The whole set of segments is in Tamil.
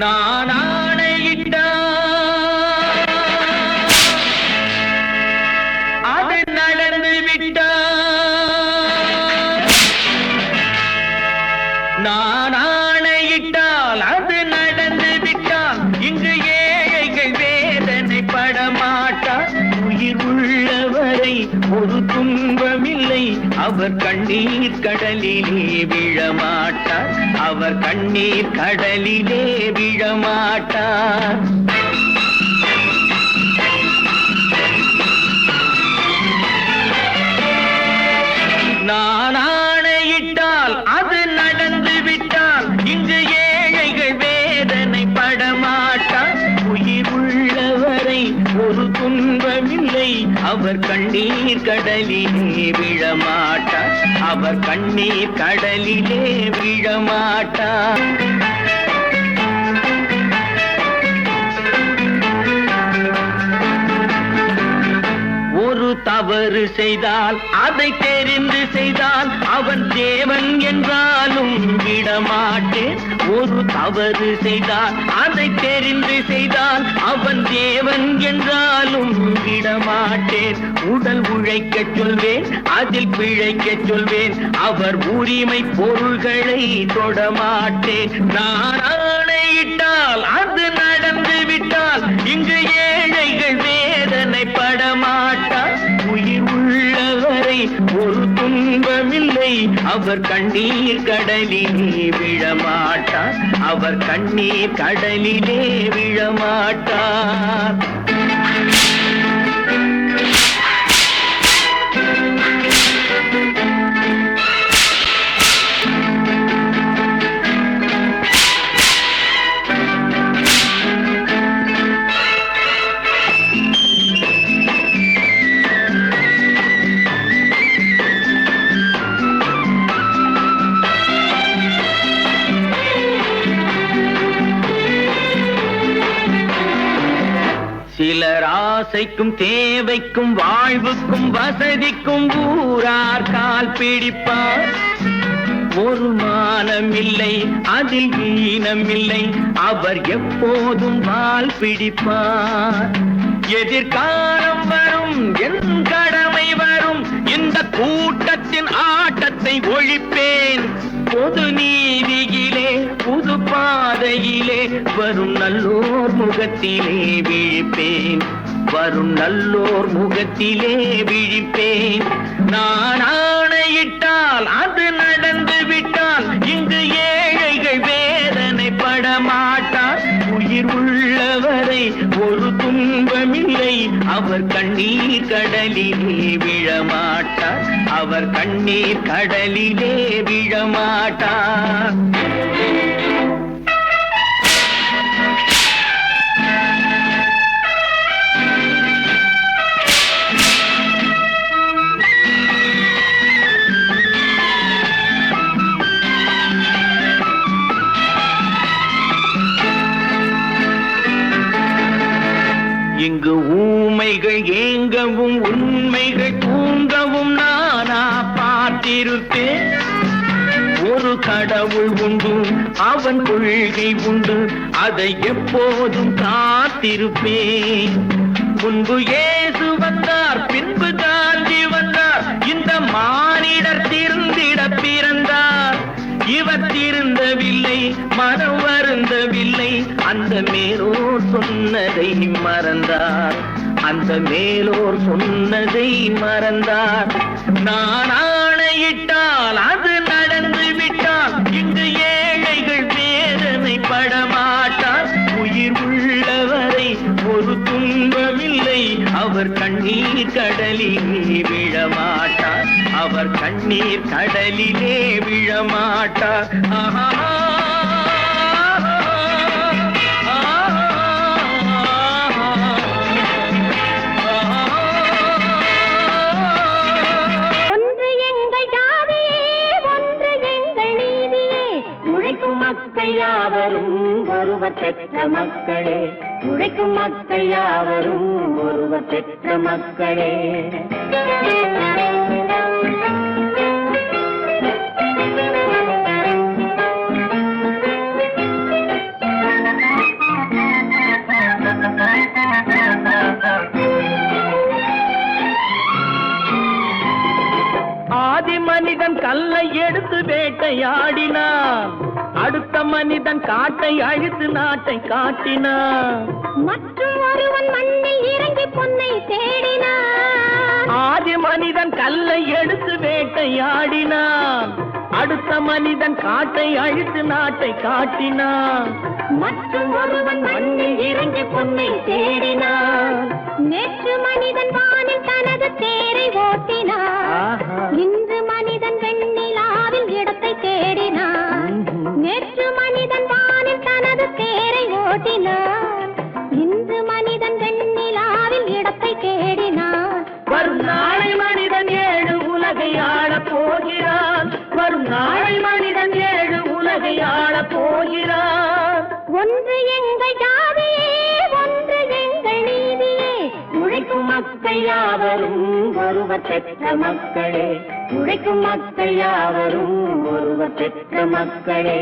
நான் ஆணையிட்டா அது நடந்து விட்டா நான் ஆணையிட்டால் அது நடந்து விட்டால் இங்கு ஏழைகள் வேதனை படமாட்டார். உயிர் உள்ளவரை ஒரு துன்பமில்லை, அவர் கண்ணீர் கடலிலே விழமாட்டார். அவர் கண்ணீர் கடலிலே விழமாட்டார். நான் ஆணையிட்டால் அது நடந்து விட்டால் இங்கு ஏழைகள் வேதனை படமாட்டார். உயிர் உள்ளவரை ஒரு துன்பமில்லை, அவர் கண்ணீர் கடலிலே விழமாட்டார். அவர் கண்ணீர் கடலிலே விழமாட்டார். ஒரு தவறு செய்தால் அதை தெரிந்து செய்தால் அவன் தேவன் என்றாலும் விடமாட்டேன். ஒரு தவறு செய்தால் அதை தெரிந்து செய்தால் அவன் தேவன் என்றாலும் விடமாட்டேன். உடல் உழைக்கச் சொல்வேன், அதில் பிழைக்கச் சொல்வேன், அவர் உரிமை பொருள்களை தொடமாட்டேன். நான் ஆணையிட்டால் அது நடந்து விட்டால் இங்கு ஏழைகள் வேதனை படமாட்டார். உயிர் உள்ளவரை ஒரு துன்பமில்லை, அவர் கண்ணீர் கடலிலே விழமாட்டார். அவர் கண்ணீர் கடலிலே விழமாட்டார். சிலர் ஆசைக்கும் தேவைக்கும் வாழ்வுக்கும் வசதிக்கும் ஊரார் கால் பிடிப்பார். ஒரு மானம் இல்லை, அதில் ஈனம் இல்லை, அவர் எப்போதும் வால் பிடிப்பார். எதிர்காலம் வரும், என் கடமை வரும், இந்த கூட்டத்தின் ஆட்டத்தை ஒழிப்பேன். பொது நீதியிலே புது பாதையிலே வரும் நல்லோர் முகத்திலே விழிப்பேன். வரும் நல்லோர் முகத்திலே விழிப்பேன். நான் ஆணையிட்டால் அது நடந்து விட்டால் இங்கு ஏழைகள் வேதனை படமாட்டார். உயிர் உள்ளவரை ஒரு துன்பமில்லை, அவர் கண்ணீர் கடலிலே விழமாட்டார். அவர் கண்ணீர் கடலிலே விழமாட்டார். இங்கு ஊமைகள் ஏங்கவும் உண்மைகள் தூங்கவும் நானா பார்த்திருப்பேன். ஒரு கடவுள் உண்டு, அவன் கொள்கை உண்டு, அதை எப்போதும் காத்திருப்பேன். முன்பு இயேசு வந்தார், பின்பு காந்தி வந்தார், இந்த மானிடர் திருந்திட பிறந்தார். இவர் திருந்தவில்லை, மனம் வருந்தவில்லை, அந்த மேலோர் சொன்னதை மறந்தார். அந்த மேலோர் சொன்னதை மறந்தார். நான் ஆணையிட்டால் அது நடந்து விட்டால் இங்கு ஏழைகள் வேதனை படமாட்டார். உயிர் உள்ளவரை ஒரு துன்பமில்லை, அவர் கண்ணீர் கடலிலே விழமாட்டார். அவர் கண்ணீர் கடலிலே விழமாட்டார். ஆஹா யாவரும் ஒருவர் பெற்ற மக்களே, உழைக்கும் மக்கள் யாவரும் ஒருவர் பெற்ற மக்களே. கல்லை எடுத்து வேட்டையாடினான், அடுத்த மனிதன் காட்டை அழித்து நாட்டை காட்டினான். மற்றும் ஒருவன் மண்ணில் இறங்கி பொன்னை தேடினான். ஆதி மனிதன் கல்லை எடுத்து வேட்டையாடினான், அடுத்த மனிதன் காட்டை அழித்து நாட்டை காட்டினான். மற்றும் ஒருவன் மண்ணில் இறங்கி பொன்னை தேடினான். நேற்று மனிதன் வானில் தனது தேரை ஓட்டினான், இன்று மனிதன் வெண்ணிலாவில் இடத்தை தேடினான். நேற்று மனிதன் வானில் தனது தேரை ஓட்டினான், இன்று மனிதன் வெண்ணிலாவில் இடத்தை தேடினான். வரும் நாளை மனிதன் 7 உலகை ஆளப் போகிறான், வரும் நாளை மனிதன் 7 உலகை ஆளப் போகிறான். ஒன்று எங்கள் ஜாதியே, ஒன்று எங்கள் நீதியே, உழைக்கும் மக்கள் யாவரும் ஒருவர் பெற்ற மக்களே, உழைக்கும் மக்கள் யாவரும் ஒருவர் பெற்ற மக்களே.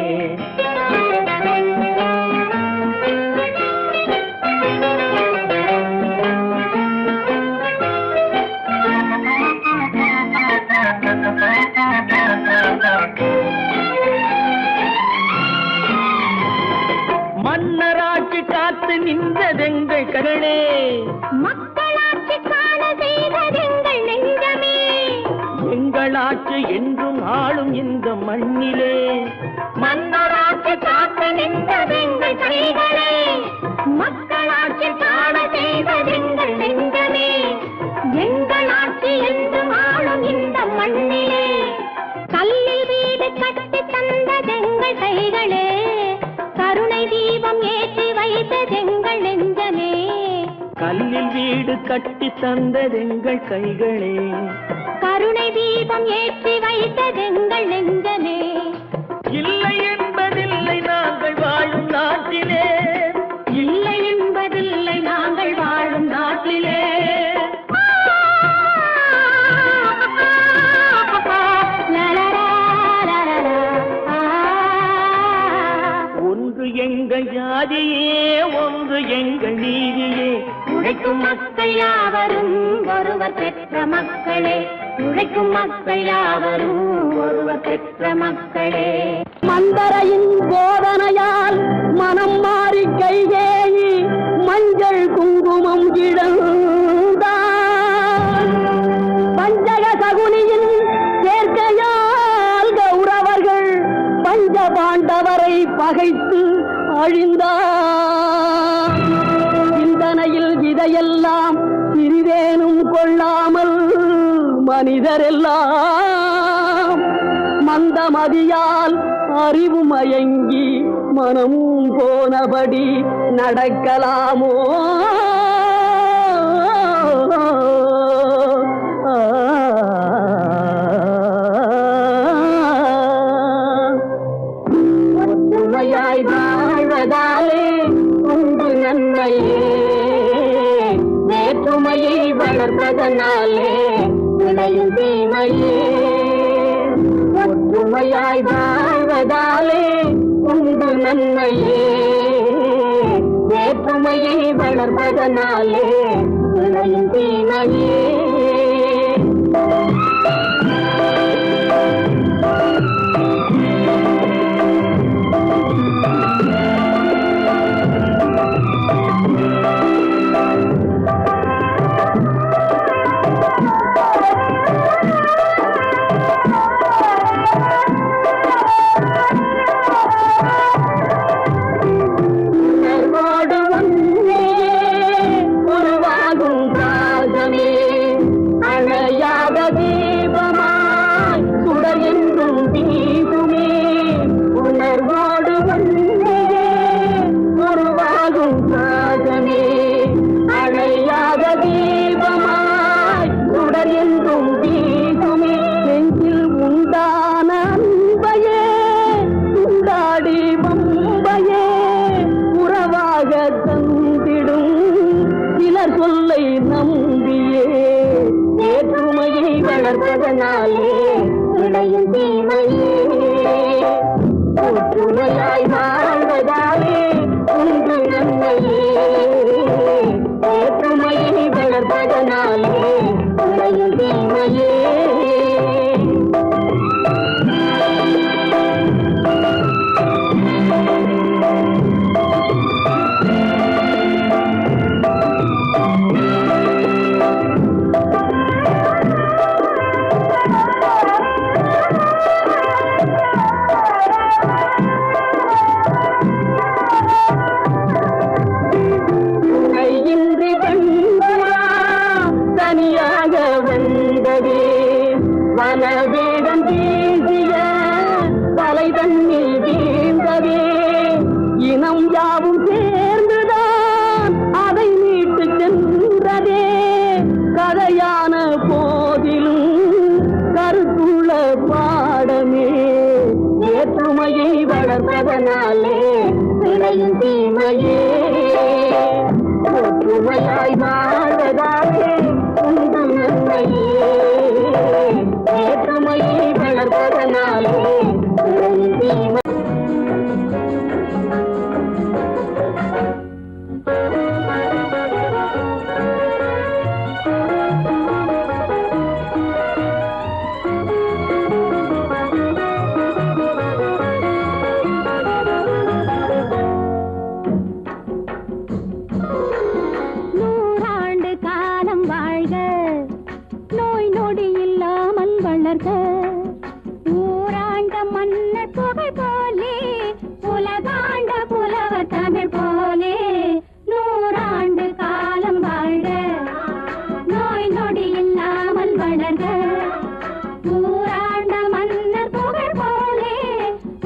மன்னராட்சி காத்து நின்றதெங்கள் கரளே, மக்களாட்சி காண செய்ததெங்கள் நெஞ்சமே, எங்கள் ஆட்சி என்றும் ஆளும் இந்த மண்ணிலே. மன்னராட்சி காத்து நின்றதெங்கள் கைகளே, மக்களாட்சி காண செய்ததெங்கள் நெஞ்சமே, எங்கள் ஆட்சி என்றும் ஆளும் இந்த மண்ணிலே. கல்லில் வீடு கட்டி தந்ததெங்கள் கைகளே, கருணை தீபம் ஏற்றி வைத்ததெங்கள் நெஞ்சமே. கல்லில் வீடு கட்டி தந்ததெங்கள் கைகளே, கருணை தீபம் ஏற்றி வைத்ததெங்கள் நெஞ்சமே. இல்லை என்பதில்லை நாங்கள் வாழும் நாட்டிலே, இல்லை என்பதில்லை நாங்கள் வாழும் நாட்டிலே. ஒன்று எங்கள் ஜாதியே, ஒன்று எங்கள் நீதியே, உழைக்கும் மக்கள் யாவரும் ஒருவர் பெற்ற மக்களே, உழைக்கும் மக்கள் யாவரும் ஒருவர் பெற்ற மக்களே. மந்தரையின் போதனையால் மனம் மாறி கைகேயி மஞ்சள் குங்குமம் இழந்தான். பஞ்சக சகுனியின் சேர்க்கையால் கௌரவர்கள் பஞ்ச பாண்டவரை பகைத்து அழிந்தார். சிந்தனையில் இதையெல்லாம் சிறிதேனும் கொள்ளாமல் மனிதரெல்லாம் மந்தமதியால் அறிவு மயங்கி மனம் போனபடி நடக்கலாமோ? ஒற்றுமையாய் வாழ்வதாலே உண்டு நன்மையே, வேற்றுமையை வளர்ப்பதனாலே விளையும் தீமையே. ஒற்றுமையாய் வாழ்வதாலே உண்டு நன்மையே, வேற்றுமையை வளர்ப்பதனாலே விளையும் தீமையே. வளர்ப்பதனாலே விளையும் தீமையே. ஒற்றுமையாய் வாழ்வதாலே உண்டு நன்மையே, வேற்றுமையை வளர்ப்பதனாலே விளையும் தீமையே. கலையான வேடம் வீசிய தலை தண்ணீர் வீழ்ந்ததே இனம் யாவும் சேர்ந்துதான் அதை மீட்டு சென்றதே கதையான போதிலும் கருத்துள்ள பாடமே வேற்றுமையை வளர்ப்பதனாலே விளையும் தீமையே ஒற்றுமையாய் வாழ்வதாலே உங்கள் நன்மையே வேற்றுமையை வளர்ப்பதனாலே விளையும் தீமை ஊராண்ட மன்னர் புகழ் போலே உலகாண்ட புலவர் தமிழ் போலே நூறாண்டு காலம் வாழ்க நோய் நொடி இல்லாமல் வளர்க ஊராண்ட மன்னர் புகழ் போலே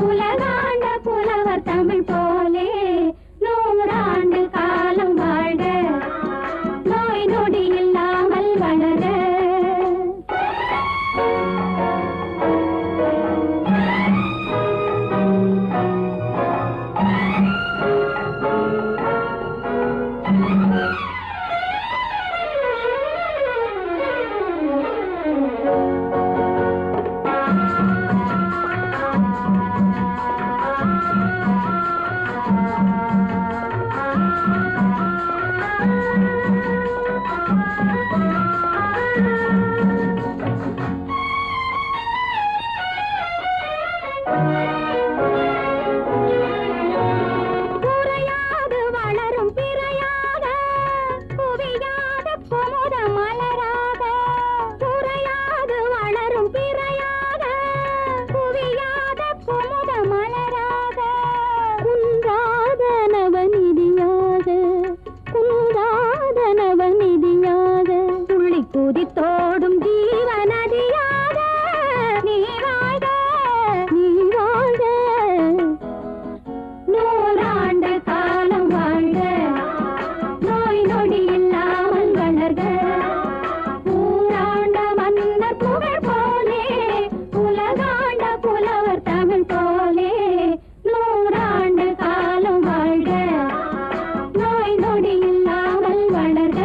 உலகாண்ட புலவர் தமிழ் போலே நூறாண்டு காலம் வாழ்க நோய் நொடி இல்லாமல் வளர்க தோடும் ஜீவநதியாக நீ வாழ்க நீ வாழ்க நூறாண்டு காலம் வாழ்க நோய் நொடி இல்லாமல் வளர்க ஊராண்ட மன்னர் புகழ் போலே உலகாண்ட புலவர் தமிழ் போலே நூறாண்டு காலம் வாழ்க நோய் நொடி இல்லாமல் வளர்க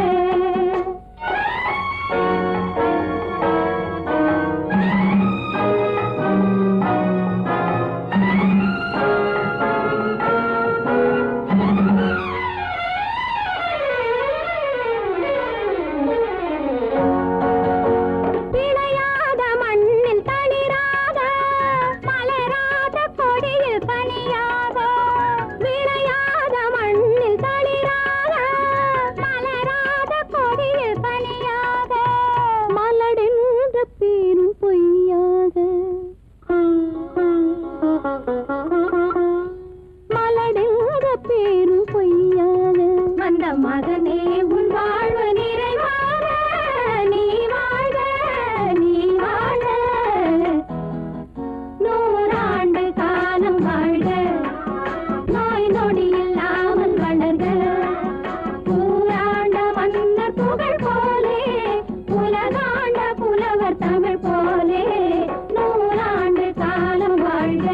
மகனே உன் வாழ்வு நிறைவாக நீ வாழ்க நீ வாழ்க நூறாண்டு காலம் வாழ்க நோய் நொடி இல்லாமல் வளர்க ஊராண்ட மன்னர் புகழ் போலே உலகாண்ட புலவர் தமிழ் போலே நூறாண்டு காலம் வாழ்க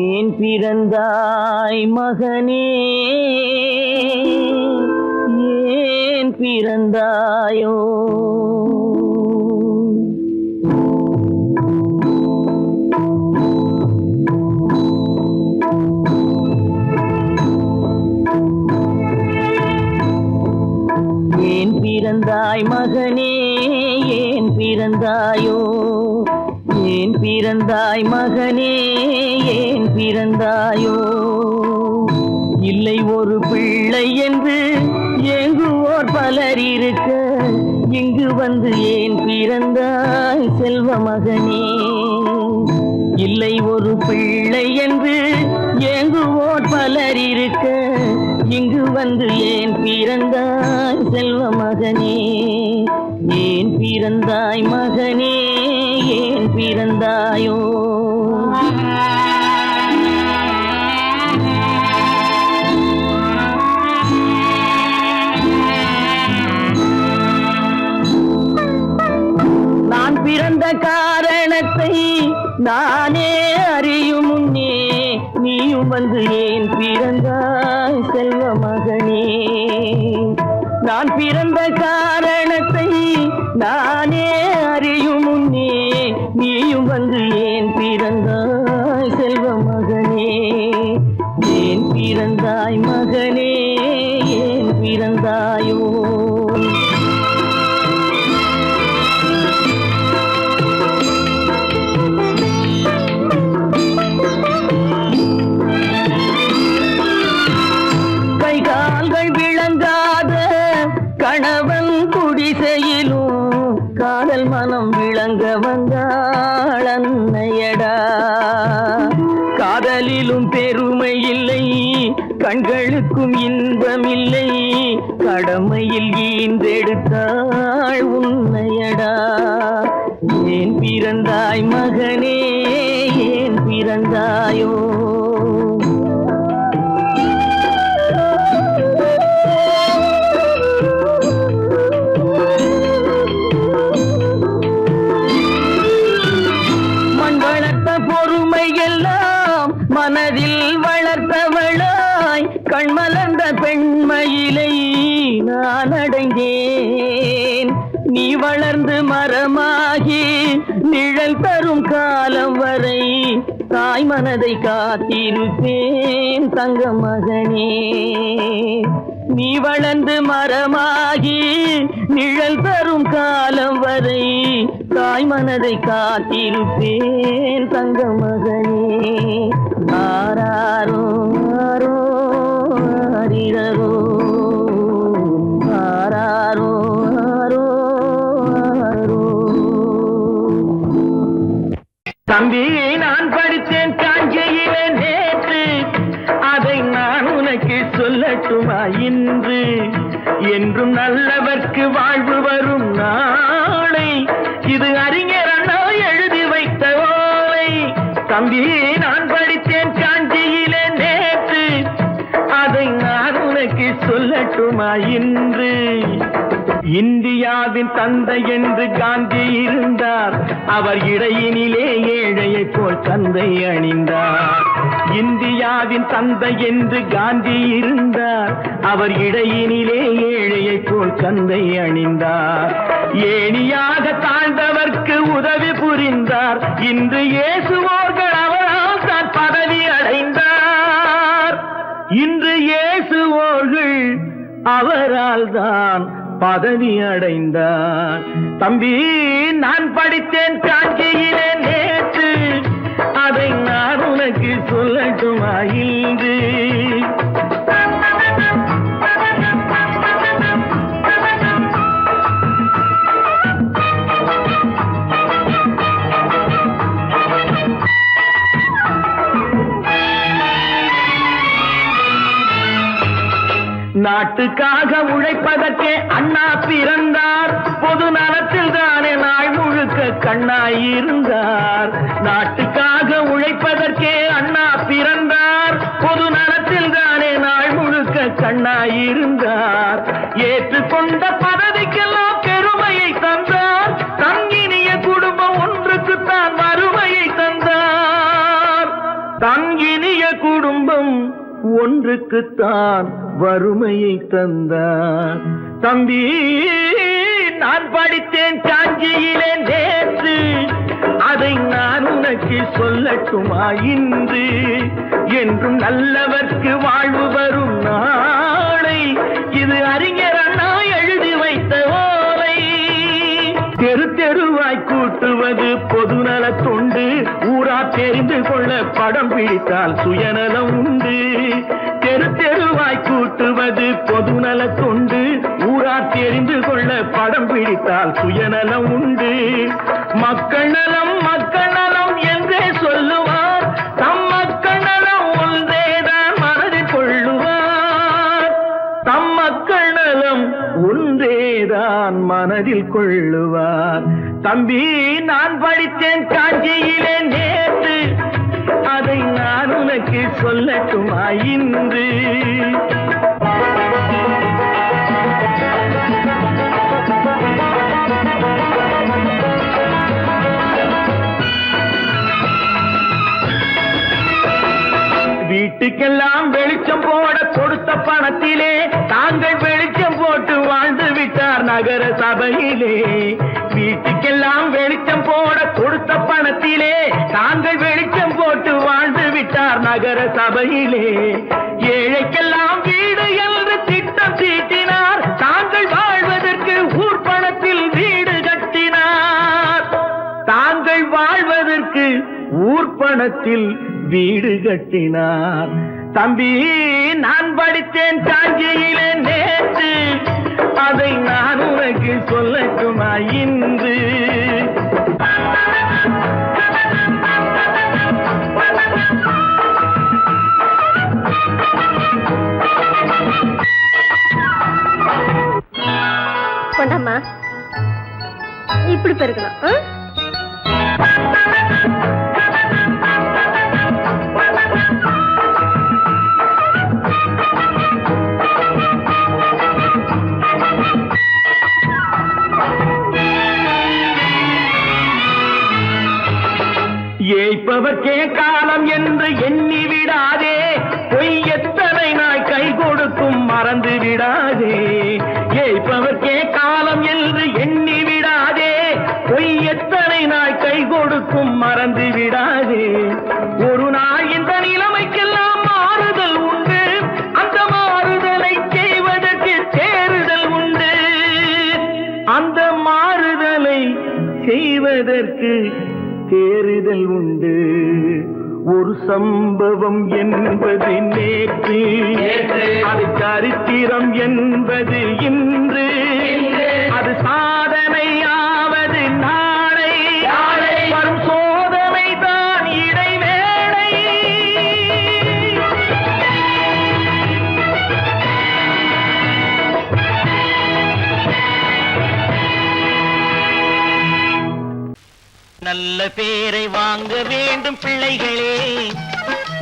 ஏன் பிறந்தாய் மகனே ஏன் பிறந்தாயோ ஏன் பிறந்தாய் மகனே ஏன் பிறந்தாயோ ஏன் பிறந்தாய் மகனே ஏன் பிறந்தாயோ இல்லை ஒரு பிள்ளை என்று ஏங்குவோர் பலர் இருக்க இங்கு வந்து ஏன் பிறந்தாய் செல்வ மகனே இல்லை ஒரு பிள்ளை என்று ஏங்குவோர் பலர் இருக்க இங்கு வந்து ஏன் பிறந்தாய் செல்வ மகனே ஏன் பிறந்தாய் மகனே ஏன் பிறந்தாயோ? நான் பிறந்த காரணத்தை நானே அறியும் முன்னே நீயும் வந்து ஏன் பிறந்தாய் செல்வ மகனே? நான் பிறந்த காரணத்தை நானே அறியும் முன்னே நீயும் வந்து ஏன் பிறந்தாய் செல்வ மகனே? ஏன் பிறந்தாய் மகனே, ஏன் பிறந்தாயோ? கணவன் குடிசையிலும் காதல் மனம் விளங்க வந்தாள் அன்னையடா. காதலிலும் பெருமை இல்லை, கண்களுக்கும் இன்பமில்லை, கடமையில் ஈன்றெடுத்தாள் உன்னையடா. ஏன் பிறந்தாய் மகனே, ஏன் பிறந்தாயோ? மனதில் வளர்த்தவளாய் கண்மலர்ந்த பெண்மயிலை நான் அடைந்தேன். நீ வளர்ந்து மரமாகி நிழல் தரும் காலம் வரை தாய் மனதை காத்திருப்பேன் தங்க மகனே. நீ வளர்ந்து மரமாகி நிழல் தரும் காலம் வரை தாய் மனதை காத்திருப்பேன் தங்க மகனே. ஆராரோ ஆரோ ஆரிரரோ, ஆராரோ ஆரோ ஆரோ. தம்பி, நான் படித்தேன் காஞ்சியிலே நேற்று, அதை நான் உனக்கு சொல்லட்டுமா இன்று? என்றும் நல்லவர்க்கு வாழ்வு வரும் நாளை, இது அறிஞர் அண்ணா எழுதி வைத்த ஓலை. தம்பி, நான் படித்தேன் காஞ்சியிலே நேற்று, அதை நான் உனக்கு சொல்லட்டுமா இன்று? இந்தியாவின் தந்தை என்று காந்தி இருந்தார், அவர் இடையினிலே ஏழையை போல் தந்தை அணிந்தார். இந்தியாவின் தந்தை என்று காந்தி இருந்தார், அவர் இடையினிலே ஏழையை போல் தந்தை அணிந்தார். ஏணியாக தாழ்ந்தவர்க்கு உதவி புரிந்தார், இன்று இயேசுவோர்கள் அவரால் தான் பதவி அடைந்தார். இன்று இயேசுவோர்கள் அவரால் தான் பதவி அடைந்தார். தம்பி, நான் படித்தேன் காஞ்சியிலே நேற்று, அதை நான் உனக்கு சொல்லட்டுமா இன்று? நாட்டுக்காக உழைப்பதற்கே அண்ணா பிறந்தார், பொது நலத்தில் தானே நாள் முழுக்க கண்ணாயிருந்தார். நாட்டுக்காக உழைப்பதற்கே அண்ணா பிறந்தார், பொது நலத்தில் தானே நாள் முழுக்க கண்ணாயிருந்தார். ஏற்றுக்கொண்ட பதவிக்கெல்லாம் பெருமையை தந்தார், தங்கினிய குடும்பம் ஒன்றுக்குத்தான் வறுமையை தந்தார். தங்கினிய குடும்பம் ஒன்றுக்குத்தான் வறுமையை தந்தார். தம்பி, நான் படித்தேன் காஞ்சியிலே நேற்று, அதை நான் உனக்கு சொல்லட்டுமா இன்று? என்றும் நல்லவர்க்கு வாழ்வு வரும் நாளை, இது அறிஞர் அண்ணா எழுதி வைத்த ஓலை. தெரு தெருவாய் கூட்டுவது பொதுநல தொண்டு, ஊரா தெரிந்து கொள்ள படம் பிடித்தால் சுயநலம் உண்டு. தெரு தெருவாய் கூட்டுவது பொதுநல தொண்டு, ஊரா தெரிந்து கொள்ள படம் பிடித்தால் சுயநலம் உண்டு. மக்கள் நலம் மக்கள் நலம் என்றே சொல்லுவார், தம் மக்கள் நலம் ஒன்றேதான் மனதில் கொள்ளுவார். தம் மக்கள் நலம் ஒன்றேதான் மனதில் கொள்ளுவார். தம்பி நான் படித்தேன் காஞ்சியிலே நேற்று, அதை நான் உனக்கு சொல்லட்டுமா இன்று? வீட்டுக்கெல்லாம் வெளிச்சம் போட கொடுத்த பணத்திலே தாங்கள் வெளிச்சம் போட்டு வாழ்ந்து விட்டார் நகர சபையிலே. வீட்டுக்கெல்லாம் வெளிச்சம் போட கொடுத்த பணத்திலே தாங்கள் வெளிச்சம் போட்டு வாழ்ந்து விட்டார் நகர சபையிலே. ஏழைக்கெல்லாம் வீடு என்று திட்டம் தீட்டினார், தாங்கள் வாழ்வதற்கு ஊர் பணத்தில் வீடு கட்டினார். தாங்கள் வாழ்வதற்கு ஊர் பணத்தில் வீடு கட்டினார். தம்பி நான் படித்தேன் காஞ்சியிலே நேற்று, அதை நான் உனக்கு சொல்லட்டுமா இன்று? கொண்டாம்மா, இப்படி பெருக்கணும். ஏய்ப்பவர்க்கே காலம் என்று எண்ணி விடாதே, பொய் எத்தனை நாய் கை கொடுக்கும் மறந்து விடாதே. ஏய்ப்பவர்க்கே காலம் என்று எண்ணி விடாதே, பொய் எத்தனை நாய் கை கொடுக்கும் மறந்து விடாதே. ஒரு நாள் இந்த நிலைமைக்கெல்லாம் மாறுதல் உண்டு, அந்த மாறுதலை செய்வதற்கு தேறுதல் உண்டு. அந்த மாறுதலை செய்வதற்கு தேறுதல் உண்டு. ஒரு சம்பவம் என்பது நேற்று, அது சரித்திரம் என்பது இன்று, அது சாதனையாவது நாளை, வரும் சோதனை தான் இடைவேளை. நல்ல பேரை வாங்க வேண்டும் பிள்ளைகளே,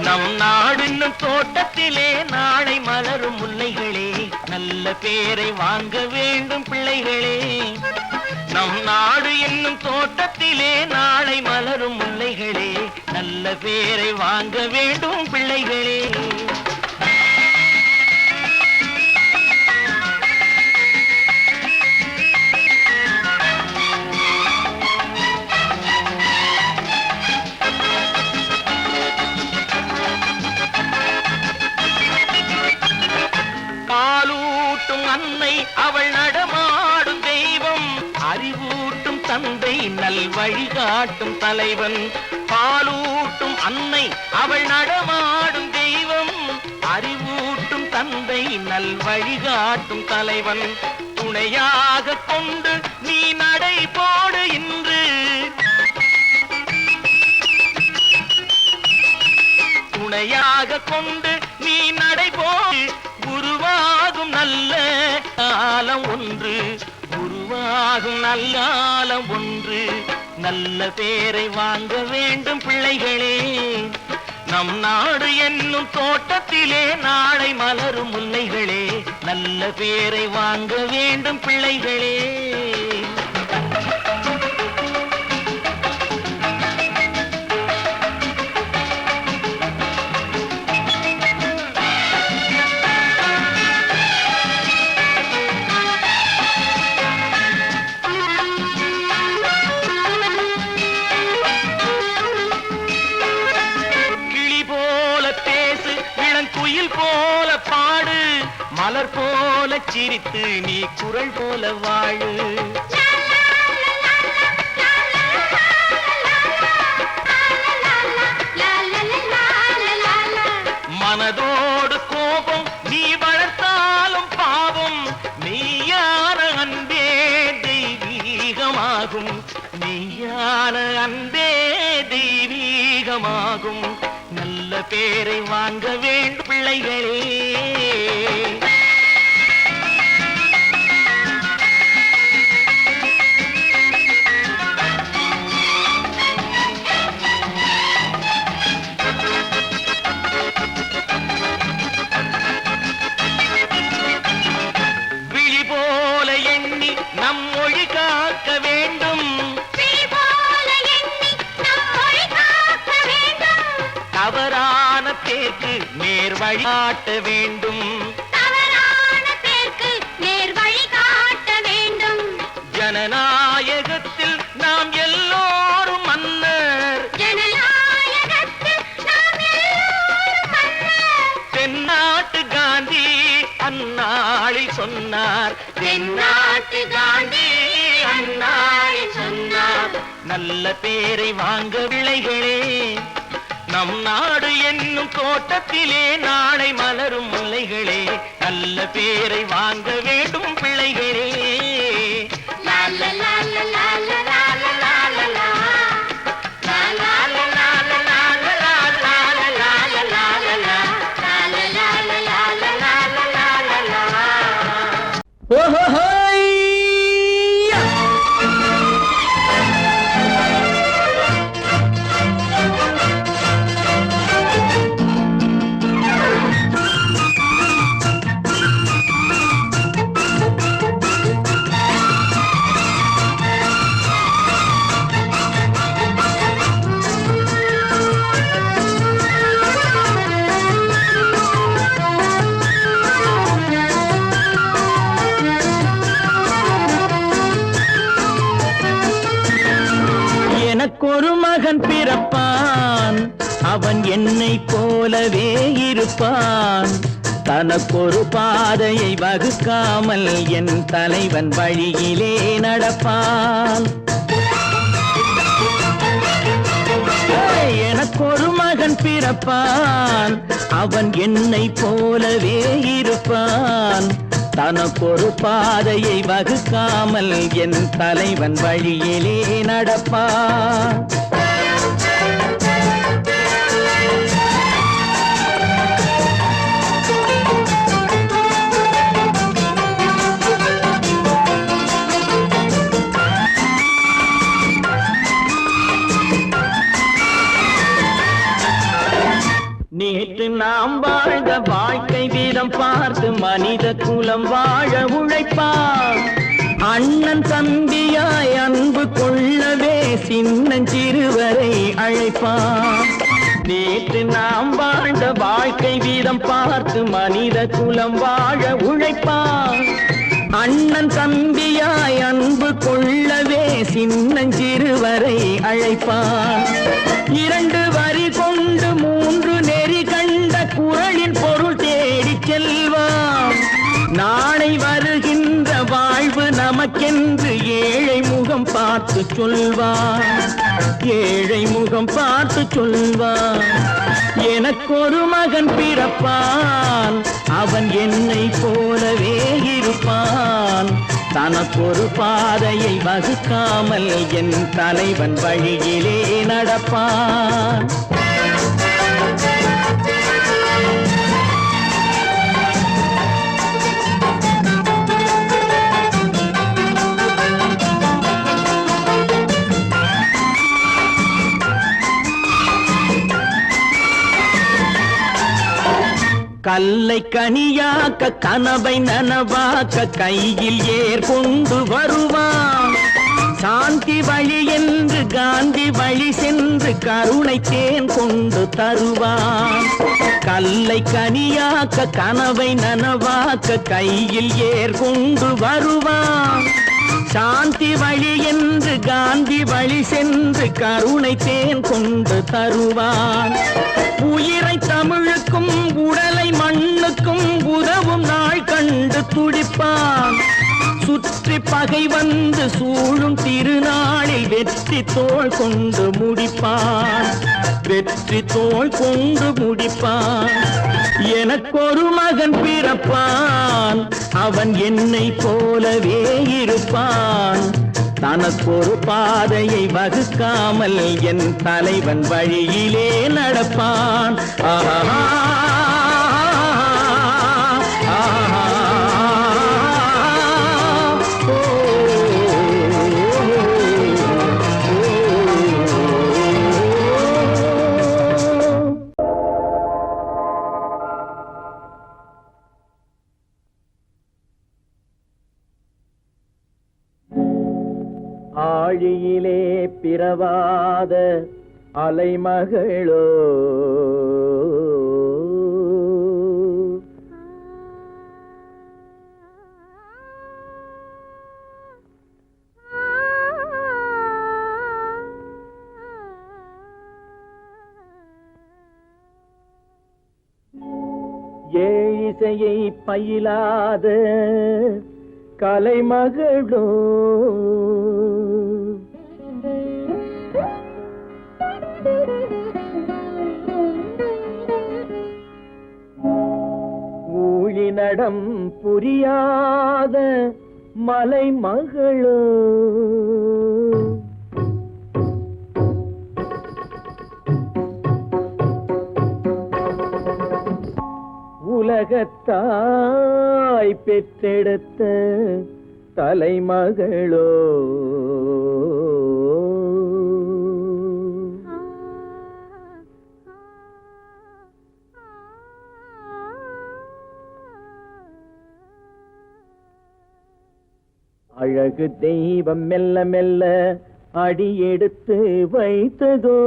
நம் நாடு என்னும் தோட்டத்திலே நாளை மலரும் முல்லைகளே. நல்ல பேரை வாங்க வேண்டும் பிள்ளைகளே, நம் நாடு என்னும் தோட்டத்திலே நாளை மலரும் முல்லைகளே. நல்ல பேரை வாங்க வேண்டும் பிள்ளைகளே. அன்னை அவள் நடமாடும் தெய்வம், அறிவூட்டும் தந்தை நல் வழிகாட்டும் தலைவன். பாலூட்டும் அன்னை அவள் நடமாடும் தெய்வம், அறிவூட்டும் தந்தை நல் வழிகாட்டும் தலைவன். துணையாக கொண்டு நீ நடை போடு இன்று, துணையாக கொண்டு நீ நடை போடு. உருவாகும் நல்ல காலம் ஒன்று, உருவாகும் நல்ல காலம் ஒன்று. நல்ல பேரை வாங்க வேண்டும் பிள்ளைகளே, நம் நாடு என்னும் தோட்டத்திலே நாளை மலரும் முல்லைகளே. நல்ல பேரை வாங்க வேண்டும் பிள்ளைகளே. போல பாடு, மலர் போல சிரித்து நீ குரல் போல வாழு. மனதோடு கோபம் நீ வளர்த்தாலும் பாவம், மெய்யான அன்பே தெய்வீகமாகும், மெய்யான அன்பே தெய்வீகமாகும். நல்ல பேரை வாங்க வேண்டும் பிள்ளைகளே. நம் மொழி காக்க வேண்டும். தவறான பேருக்கு நேர் வழி காட்ட வேண்டும். ஜனநாயகத்தில் நாம் எல்லோரும் மன்னர். தென்னாட்டு காந்தி அந்நாளில் சொன்னார். தென்னாட்டு காந்தி அந்நாளில் சொன்னார். நல்ல பேரை வாங்க விளைகளே, நம் நாடு என்னும் தோட்டத்திலே நாளை மலரும் முல்லைகளே. நல்ல பேரை வாங்க வேண்டும் பிள்ளைகளே. எனக்கொரு மகன் பிறப்பான், அவன் என்னை போலவே இருப்பான். தனக்கொரு பாதையை வகுக்காமல் என் தலைவன் வழியிலே நடப்பான். எனக்கொரு மகன் பிறப்பான், அவன் என்னை போலவே இருப்பான். தனக்கொரு பாதையை வகுக்காமல் என் தலைவன் வழியிலே நடப்பான். நேற்று நாம் வாழ்ந்த வாழ்க்கை வீதம் பார்த்து மனித குலம் வாழ உழைப்பான். அண்ணன் தம்பியாய் அன்பு கொள்ளவே சின்னஞ்சிறுவரை அழைப்பான். நேற்று நாம் வாழ்ந்த வாழ்க்கை வீதம் பார்த்து மனித குலம் வாழ உழைப்பான். அண்ணன் தம்பியாய் அன்பு கொள்ளவே சின்னஞ்சிறுவரை அழைப்பான். 2 வரி கொண்டு 3 நெறி கண்ட குறளின் பொருள் தேடி செல்வான். நாளை வருகின்ற வாழ்வு நமக்கென்று ஏழை முகம் பார்த்து சொல்வான். ஏழை முகம் பார்த்து சொல்வான். எனக்கொரு மகன் பிறப்பான், அவன் என்னை போலவே இருப்பான். தனக்கொரு பாதையை வகுக்காமல் என் தலைவன் வழியிலே நடப்பான். கல்லை கனியாக்க கனவை நனவாக்க கையில் ஏர் கொண்டு வருவான். சாந்தி வழி என்று காந்தி வழி சென்று கருணை தேன் கொண்டு தருவான். கல்லை கனியாக்க கனவை நனவாக்க கையில் ஏர் கொண்டு வருவான். சாந்தி வழி என்று காந்தி வழி சென்று கருணை தேன் கொண்டு தருவான். உயிரை தமிழுக்கும் உடலை மண்ணுக்கும் உதவும் நாள் கண்டு துடிப்பான். சுற்றி பகை வந்து சூழும் திருநாளில் வெற்றி தோள் கொண்டு முடிப்பான். வெற்றி தோள் கொண்டு முடிப்பான். எனக்கொரு மகன் பிறப்பான், அவன் என்னை போலவே இருப்பான். தனக்கொரு பாதையை வகுக்காமல் என் தலைவன் வழியிலே நடப்பான். ஆஹா ஆழியிலே பிறவாத அலைமகளோ ஏழிசையை பயிலாத கலைமகளோ ஊழிநடம் புரியாத மலைமகளோ உலகத்தாய் பெற்றெடுத்த தலைமகளோ அழகு தெய்வம் மெல்ல மெல்ல அடியெடுத்து வைத்ததோ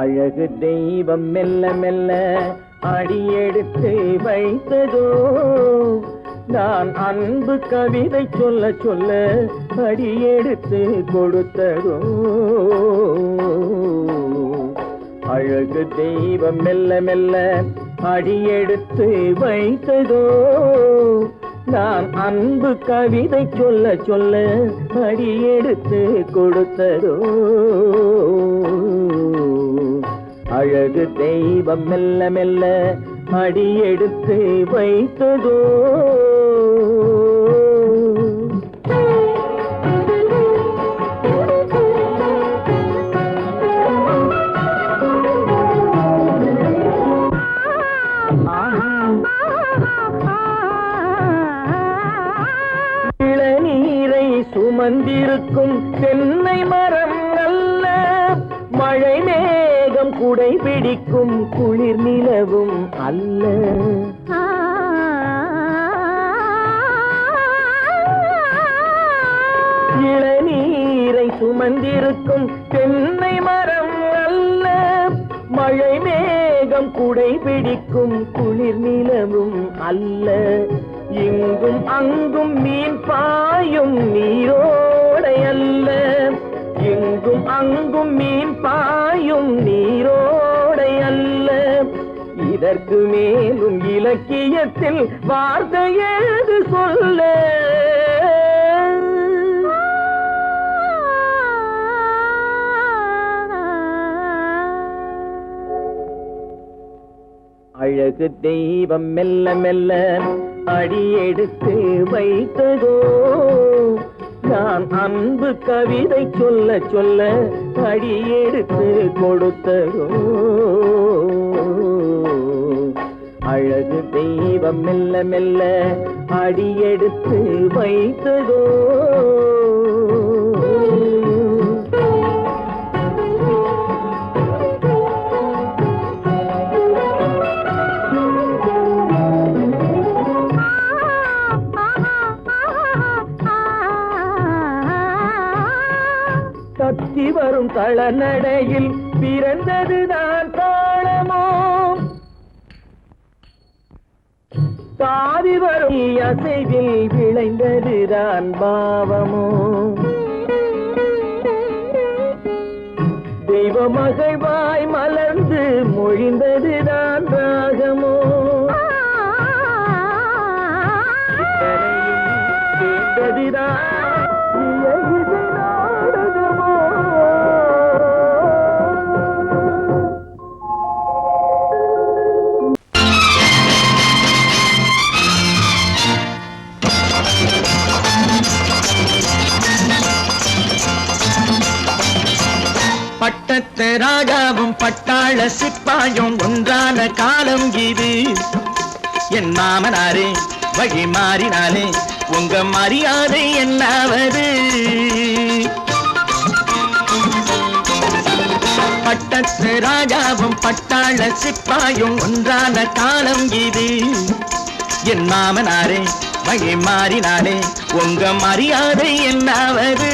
அழகு தெய்வம் மெல்ல மெல்ல அடியெடுத்து வைத்ததோ நான் அன்பு கவிதை சொல்ல சொல்ல அடியெடுத்து கொடுத்ததோ அழகு தெய்வம் மெல்ல மெல்ல அடியெடுத்து வைத்ததோ நான் அன்பு கவிதை சொல்ல சொல்ல அடியெடுத்து கொடுத்ததோ அழகு தெய்வம் மெல்ல மெல்ல அடியெடுத்து வைத்ததோ இளநீரை சுமந்திருக்கும் தென்னை மரம் அல்ல மழை மேகம் குடை பிடிக்கும் குளிர் நிலவும் அல்ல இளநீரை சுமந்திருக்கும் தென்னை மரம் அல்ல மழை மேகம் குடை பிடிக்கும் குளிர் நிலவும் அல்ல இங்கும் அங்கும் மீன் பாயும் நீரோடை அல்ல இங்கும் அங்கும் மீன் பாயும் நீரோடை அல்ல இதற்கு மேலும் இலக்கியத்தில் வார்த்தை ஏது சொல்ல அழகு தெய்வம் மெல்ல மெல்ல அடியெடுத்து வைத்ததோ நான் அன்பு கவிதை சொல்ல சொல்ல அடியெடுத்து கொடுத்ததோ அழகு தெய்வம் மெல்ல மெல்ல அடியெடுத்து வைத்ததோ தத்தி வரும் தளநடையில் பிறந்ததுதான் தாளமோ தாவி வரும் அசைவில் விளைந்ததுதான் பாவமோ தெய்வ மகிழ்வாய் மலர்ந்து மொழிந்ததுதான் ராகமோ கேட்டதுதான் பட்டத்து ராஜாவும் பட்டாள சிப்பாயும் ஒன்றான காலம் இது என் மாமனாரே வழி மாறினாலே உங்க மரியாதை என்னாவது ராஜாவும் பட்டாள சிப்பாயும் ஒன்றான காலம் இது. என் மாமனாரே வழி மாறினாலே உங்க மரியாதை என்னாவது?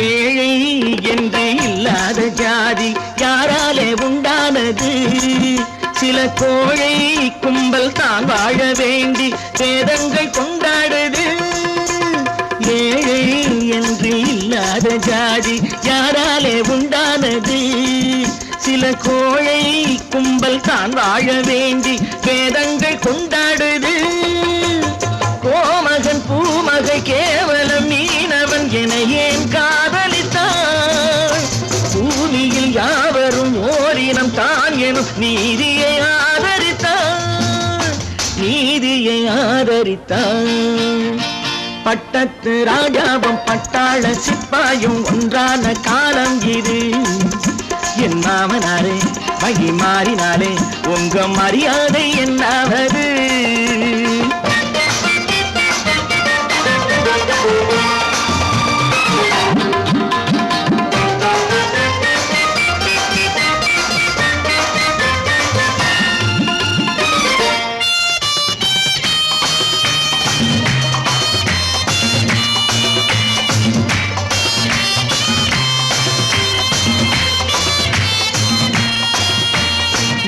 ஏழை என்று இல்லாத ஜாதி யாராலே உண்டானது? சில கோழை கும்பல் தான் வாழ வேண்டி வேதங்கள் கொண்டாடுது. ஏழை என்று இல்லாத ஜாதி யாராலே உண்டானது? சில கோழை கும்பல் தான் வாழ வேண்டி வேதங்கள் கொண்டாடுது. கோமகன் பூமகை கேவலம் மீனவன் என ஏன் காதலித்தான்? பூமியில் யாவரும் ஓரினம் தான் எனும் நீதியை ஆதரித்தான், நீதியை ஆதரித்தான். பட்டத்து ராஜாவும் பட்டாள சிப்பாயும் ஒன்றான காலம் இது. என் மாமனாரே வழி மாறினாலே உங்க மரியாதை என்னாவது?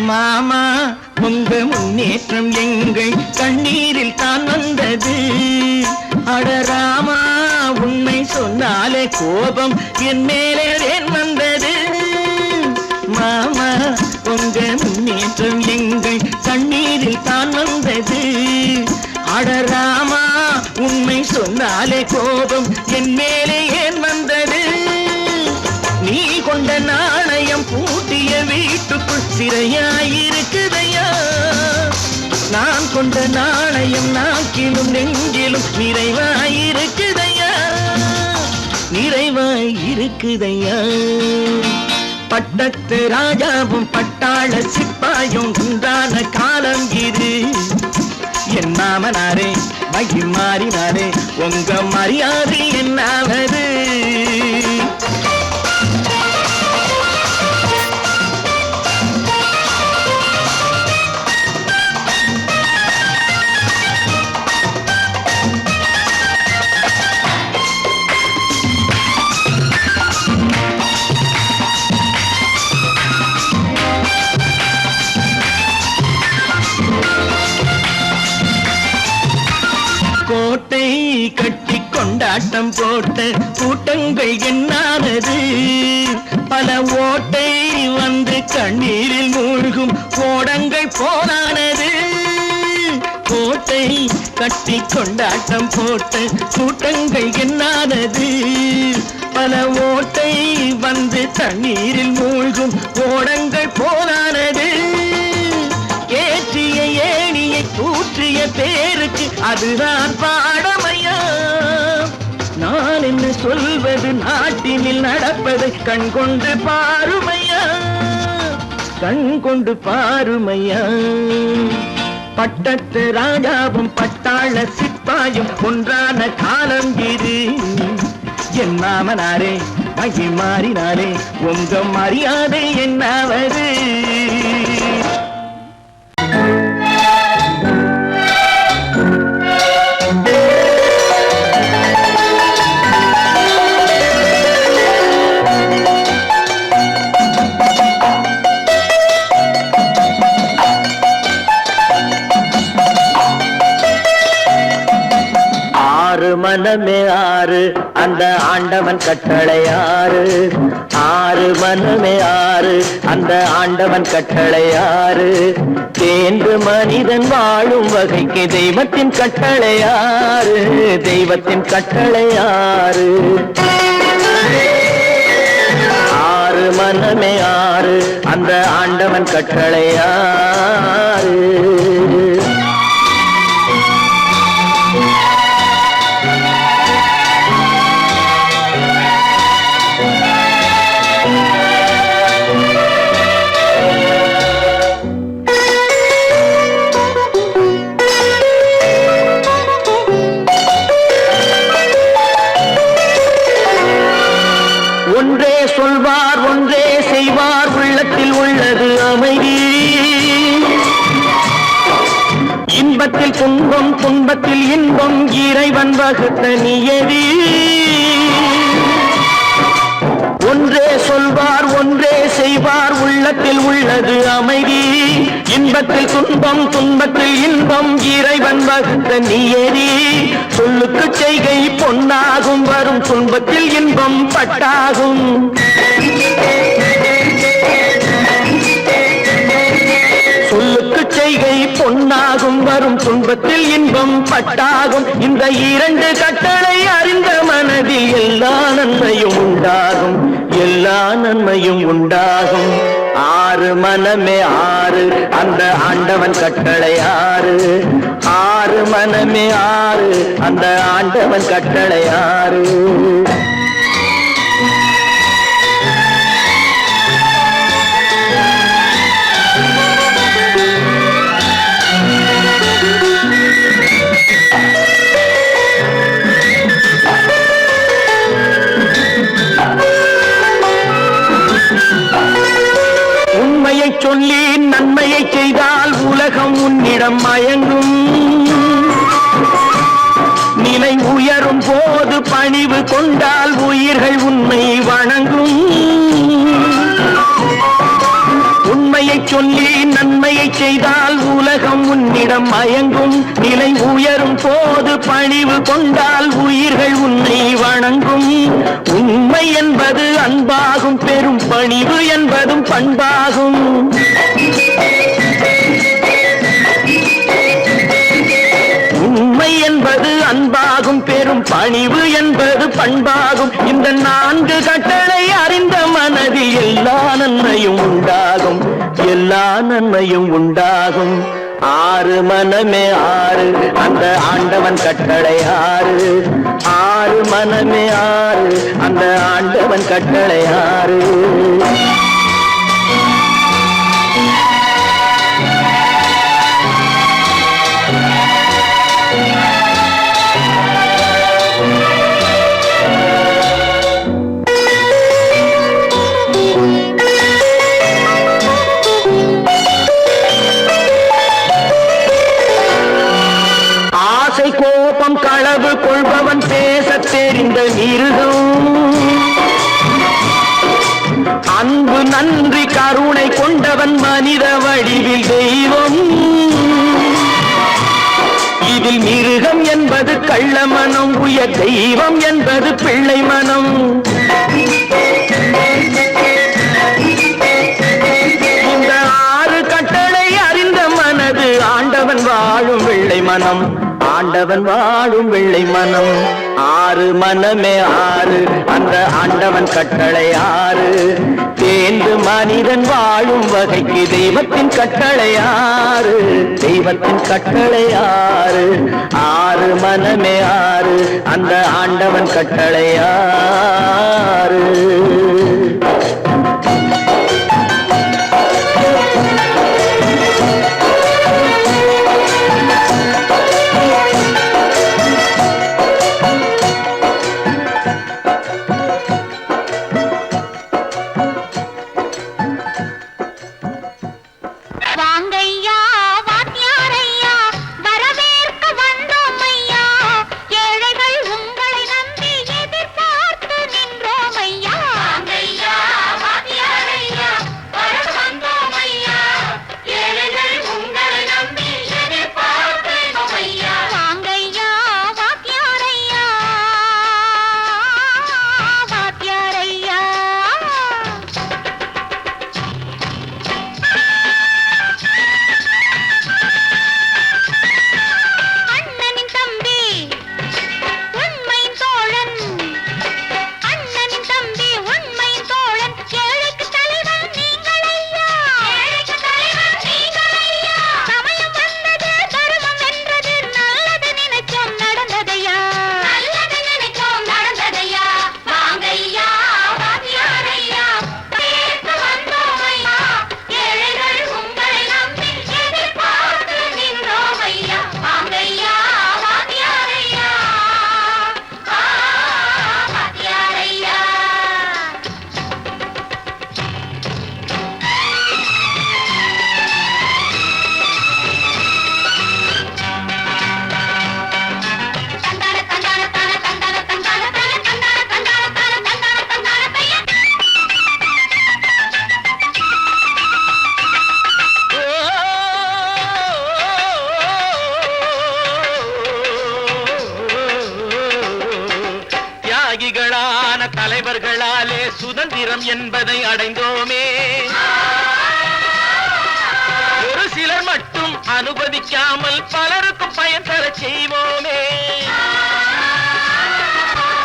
மாமா உங்க முன்னேற்றம் எங்கள் கண்ணீரில் தான் வந்தது. அடராமா உண்மை சொன்னாலே கோபம் என் மேலே ஏன் வந்தது? மாமா உங்க முன்னேற்றம் எங்கள் கண்ணீரில் தான் வந்தது. அடராமா உண்மை சொன்னாலே கோபம் என் மேலே ஏன் வந்தது? நீ கொண்ட நாணயம் பூட்டிய வீட்டுக்குள் சிறையாயிருக்குதையா? நான் கொண்ட நாணயம் நாக்கிலும் நெஞ்சிலும் நிறைவாயிருக்குதையா, நிறைவாயிருக்குதையா. பட்டத்து ராஜாவும் பட்டாள சிப்பாயும் உண்டான காலம் இது. என் மாமனாரே வழி மாறினாரே உங்க மரியாதை என்னாவது? கோட்டை கட்டி கொண்டாட்டம் போட்ட கூட்டங்கள் என்னானது? பல ஓட்டை வந்து கண்ணீரில் மூழ்கும் கோடங்கள் போனானது. கோட்டை கட்டி கொண்டாட்டம் போட்ட கூட்டங்கள் என்னானது? பல ஓட்டை வந்து தண்ணீரில் மூழ்கும் கோடங்கள் போனானது. ஏற்றிய ஏணியை தூற்றிய பேருக்கு அதுதான் பாடமையா? நான் என்ன சொல்வது? நாட்டினில் நடப்பதை கண் கொண்டு பாருமையா, கண் கொண்டு பாருமையா. பட்டத்து ராஜாவும் பட்டாள சிப்பாயும் ஒன்றான காலம் இது. என் மாமனாரே வழி மாறினாரே உங்க மரியாதை என்னாவது? மனமே ஆறு அந்த ஆண்டவன் கட்டளை ஆறு. ஆறு மனமே ஆறு அந்த ஆண்டவன் கட்டளை ஆறு. தேர்ந்து மனிதன் வாழும் வகைக்கு தெய்வத்தின் கட்டளை ஆறு, தெய்வத்தின் கட்டளை ஆறு. ஆறு மனமே ஆறு அந்த ஆண்டவன் கட்டளை ஆறு. ஒன்றே சொல்வார் ஒன்றே செய்வார் உள்ளத்தில் உள்ளது அமைதி இன்பத்தில் துன்பம் துன்பத்தில் இன்பம் இறைவன் வகுத்த நியதி ஒன்றே சொல்வார் ஒன்றே செய்வார் உள்ளத்தில் உள்ளது அமைதி இன்பத்தில் துன்பம் துன்பத்தில் இன்பம் இறைவன் வகுத்த நியதி சொல்லுக்கு செய்கை பொன்னாகும் வரும் துன்பத்தில் இன்பம் பட்டாகும் சொல்லுக்கு செய்கை பொன்னாகும் வரும் துன்பத்தில் இன்பம் பட்டாகும் இந்த இரண்டு கட்டளை அறிந்த மனதில் எல்லா நன்மையும் உண்டாகும் எல்லா நன்மையும் உண்டாகும் ஆறு மனமே ஆறு அந்த ஆண்டவன் கட்டளை ஆறு ஆறு மனமே ஆறு அந்த ஆண்டவன் கட்டளை ஆறு சொல்லி நன்மையை செய்தால் உலகம் உன்னிடம் மயங்கும் நிலை உயரும் போது பணிவு கொண்டால் உயிர்கள் உன்னை வணங்கும் உண்மையை சொல்லி நன்மையை செய்தால் உலகம் உன்னிடம் மயங்கும் நிலை உயரும் போது பணிவு கொண்டால் உயிர்கள் உன்னை வணங்கும் உண்மை என்பது அன்பாகும் பெரும் பணிவு என்பதும் பண்பாகும் உண்மை என்பது அன்பாகும் பெரும் பணிவு என்பது பண்பாகும் இந்த நான்கு கட்டளை அறிந்த மனதில் எல்லா நன்மையும் உண்டாகும் எல்லா நன்மையும் உண்டாகும் ஆறு மனமே ஆறு அந்த ஆண்டவன் கட்டளை ஆறு ஆறு மனமே ஆறு அந்த ஆண்டவன் கட்டளை ஆறு கோபம் களவு கொள்பவன் பேச தெரிந்த மிருகம் அன்பு நன்றி கருணை கொண்டவன் மனித வடிவில் தெய்வம் இதில் மிருகம் என்பது கள்ள மனம் உயர் தெய்வம் என்பது பிள்ளை மனம் இந்த ஆறு கட்டளை அறிந்த மனது ஆண்டவன் வாழும் வெள்ளை மனம் ஆண்டவன் வாழும் வெள்ளை மனம் ஆறு மனமே ஆறு அந்த ஆண்டவன் கட்டளை ஆறு தேர்ந்து மனிதன் வாழும் வகைக்கு தெய்வத்தின் கட்டளை ஆறு தெய்வத்தின் கட்டளை ஆறு ஆறு மனமே ஆறு அந்த ஆண்டவன் கட்டளை ஆறு ஐயா சுதந்திரம் என்பதை அடைந்தோமே. ஒரு சிலர் மட்டும் அனுமதிக்காமல் பலருக்கும் பயன் தர செய்வோமே.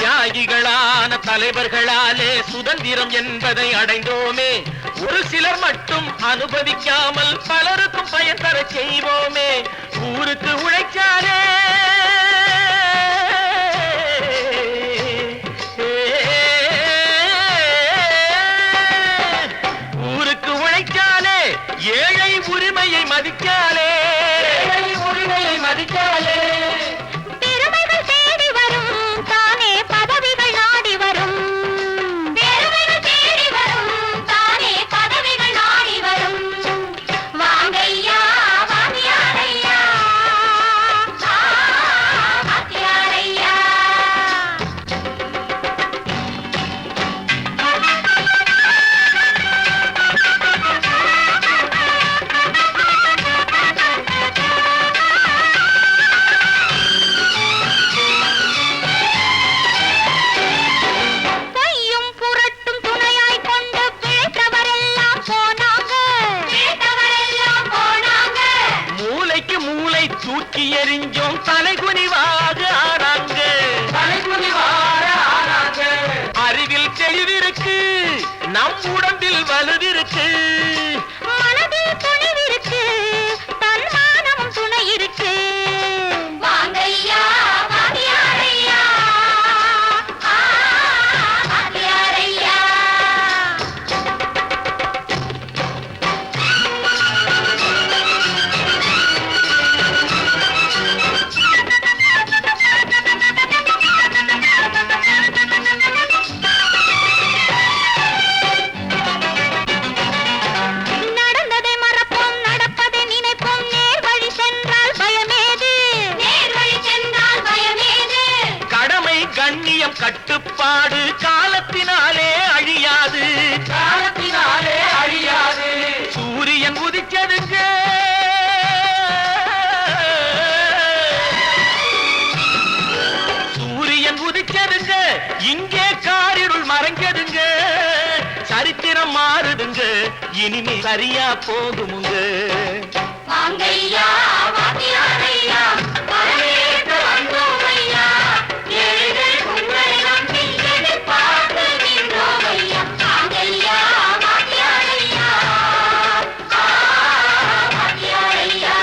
தியாகிகளான தலைவர்களாலே சுதந்திரம் என்பதை அடைந்தோமே. ஒரு சிலர் மட்டும் அனுமதிக்காமல் பலருக்கும் பயன் தர செய்வோமே. ஊருக்கு உழைச்சாலே ஏழை உரிமையை மதிக்காலே, உரிமையை மதிக்காலே. பெருமைகள் தேடி வரும் தானே பதவிகள் நாடி வரும். பெருமைகள் தேடி வரும் தானே பதவிகள் நாடி வரும். வாங்கையா வாங்கியாரையா வாங்கியாரையா. தூக்கி எறிஞ்சோம் தலைகுனிவாக ஆனாங்க. அறிவில் தெளிவிருக்கு, நம் உடம்பில் வலுவிருக்கு, மனதில் துணிவிருக்கு, தன்மானமும் துணை இருக்கு. வாங்கையா வாங்கியாரையா வாங்கியாரையா. நடந்ததை மறப்போம், நடப்பதை நினைப்போம். நேர் வழி சென்றால் பயமேது, நேர் வழி சென்றால் பயமேது. கடமை கண்ணியம் கட்டுப்பாடு காலத்தினாலே அழியாது, காலத்தினாலே அழியாது. சூரியன் உதிச்சதுங்க, சூரியன் உதிச்சதுங்க, இங்கே காரிருள் மறைஞ்சதுங்க. சரித்திரம் மாறுதுங்க, இனிமே சரியா போகுமுங்க. வாங்கையா வாங்கியாரையா வரவேற்க வந்தோமையா. ஏழைகள் உங்களை நம்பி எதிர்பார்த்து நின்றோமையா. வாங்கையா வாங்கியாரையா வாங்கியாரையா.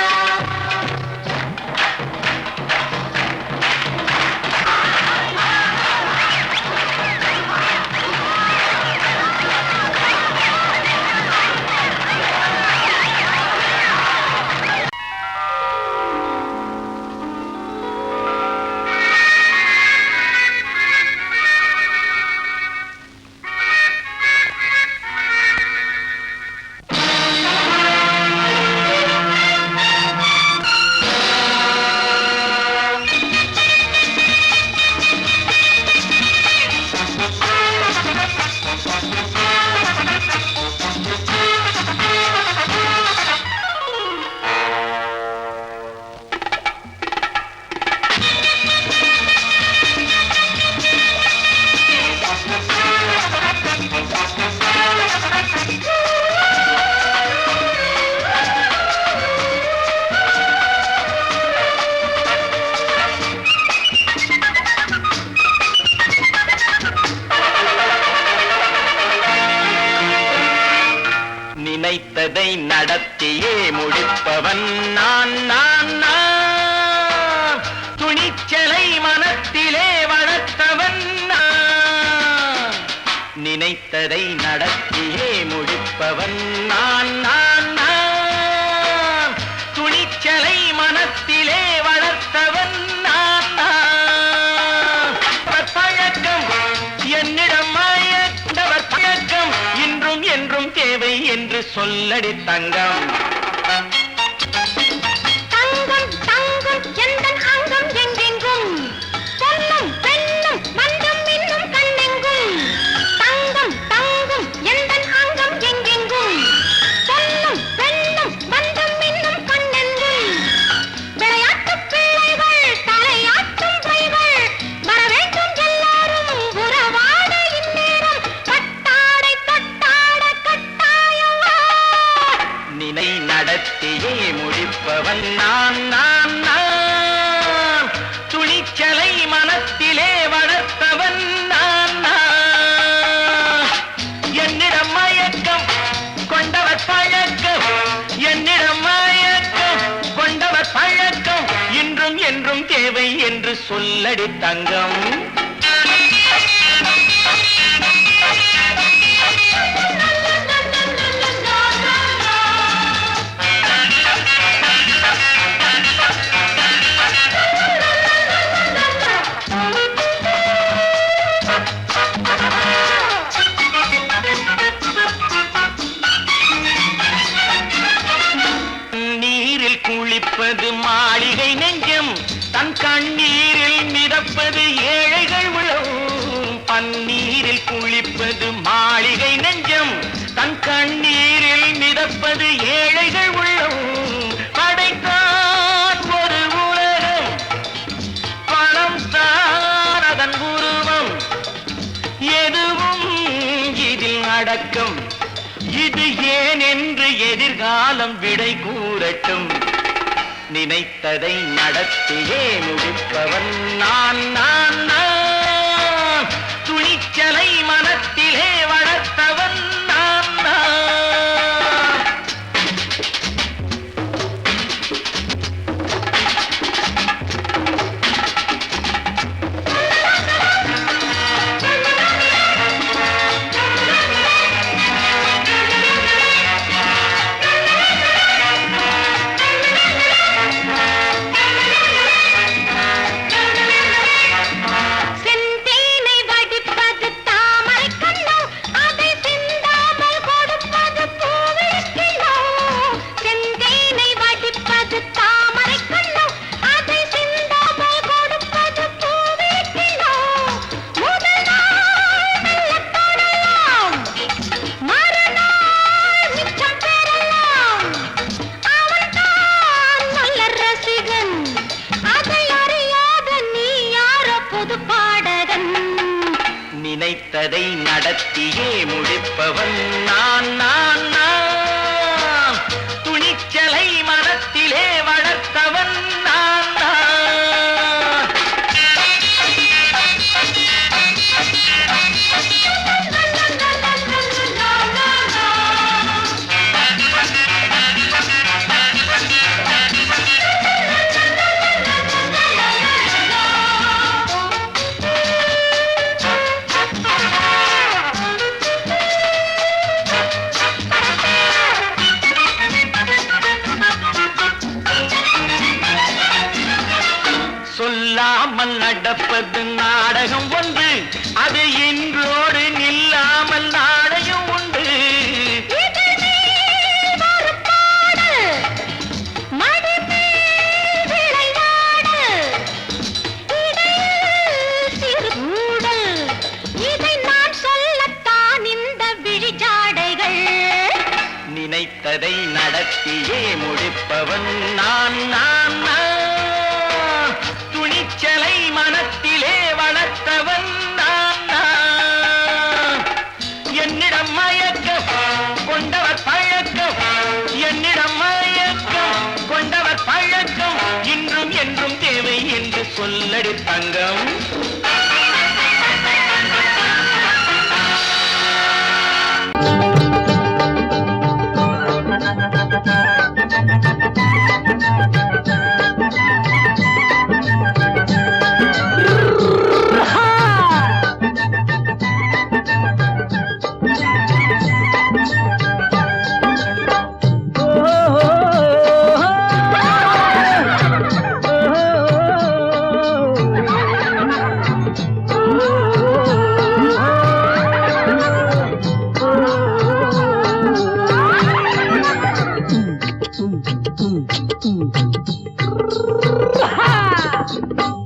நினைத்ததை நடத்தியே முடிப்பவன் நான் நான் நான். துணிச்சலை மனத்திலே வளர்த்தவன் நான். நினைத்ததை நடத்தியே முடிப்பவன் நான் நான் நான். துணிச்சலை மனத்திலே வளர்த்தவன் நான் நான். பழக்கம் என்னிடம் மாயந்தவர் பழக்கம் இன்றும் என்றும் தேவை என்று சொல்லடி தங்கம். தங்கம் தங்கம் எந்தன் அங்கம் எங்கெங்கும். பொன்னும் பெண்ணும் மந்தம் இன்னும் கண்ணெங்கும். தங்கம் தங்கம் எந்தன் அங்கம் எங்கெங்கும். பொன்னும் பெண்ணும் மந்தம் இன்னும் கண்ணெங்கும். விளையாட்டுப் பிள்ளைகள் தலையாட்டும் பைகள் வர வேண்டும் எல்லாரும் உறவாட இந்நேரம். பட்டாடை என்னிடம் மயக்கம் கொண்டவர் பழக்கம், என்னிடம் மயக்கம் கொண்டவர் பழக்கம், இன்றும் என்றும் தேவை என்று சொல்லடி தங்கம். குளிப்பது மாளிகை நெஞ்சம், தன் கண்ணீரில் மிதப்பது ஏழைகள் உளவும். பன்னீரில் குளிப்பது மாளிகை நெஞ்சம், தன் கண்ணீரில் மிதப்பது ஏழைகள் உள்ளவும். படைத்தான் ஒரு உலகம், பணம் தான் அதன் உருவம், எதுவும் இதில் அடக்கம். இது ஏன் என்று எதிர்காலம் விடை கூறட்டும். நினைத்ததை நடத்தியே முடிப்பவன் நான் நான் நான், துணிச்சலை மனத்திலே வளர்த்தவன் நான் நான். நினைத்ததை நடத்தியே முடிப்பவன் நான் நான் நான், துணிச்சலை மனத்திலே வளர்த்தவன் நான் நான். சொல்லாமல் நடப்பது நாடகம் ஒன்று, அது இன்றோடு நில்லாமல் நாளையும் உண்டு. நினைத்ததை நடத்தியே முடிப்பவன் நான் நான் நான், துணிச்சலை மனத்திலே வளர்த்தவன் நான் நான். என்னிடம் மயக்கம் கொண்டவர் பழக்கம், என்னிடம் மயக்கம் கொண்டவர் பழக்கம், இன்றும் என்றும் தேவை என்று சொல்லடி தங்கம்.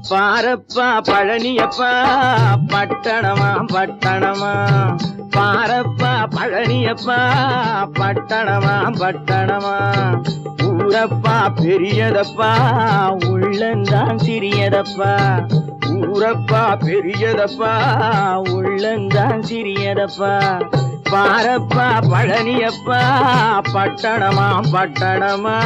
பாரப்பா பழனியப்பா பட்டணமா பட்டணமா, பாரப்பா பழனியப்பா பட்டணமா பட்டணமா. ஊரப்பா பெரியதப்பா உள்ளந்தான் சிறியதப்பா, ஊரப்பா பெரியதப்பா உள்ளந்தான் சிறியதப்பா. பாரப்பா பழனியப்பா பட்டணமா பட்டணமா.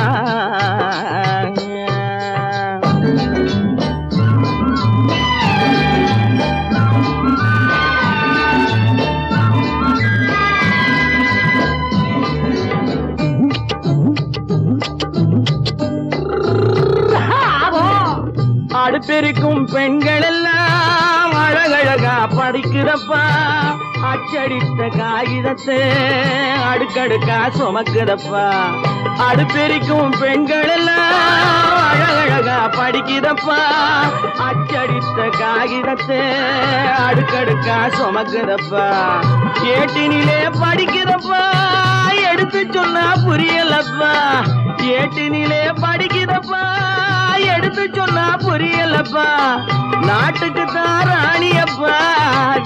சுமக்குதப்பா அச்சடித்த காகிதத்தை அடுக்கடுக்கா சுமக்குதப்பா அடுப்பெரிக்கும் பெண்கள் எல்லாம் அழகழகா படிக்குதப்பா அச்சடித்த காகிதத்தை அடுக்கடுக்கா சுமக்குதப்பா ஏட்டினிலே படிக்குதப்பா எடுத்து சொன்னா புரியலப்பா ஏட்டினிலே படிக்குதப்பா எடுத்து சொன்னா புரியலப்பா நாட்டுக்கு தான் ராணியப்பா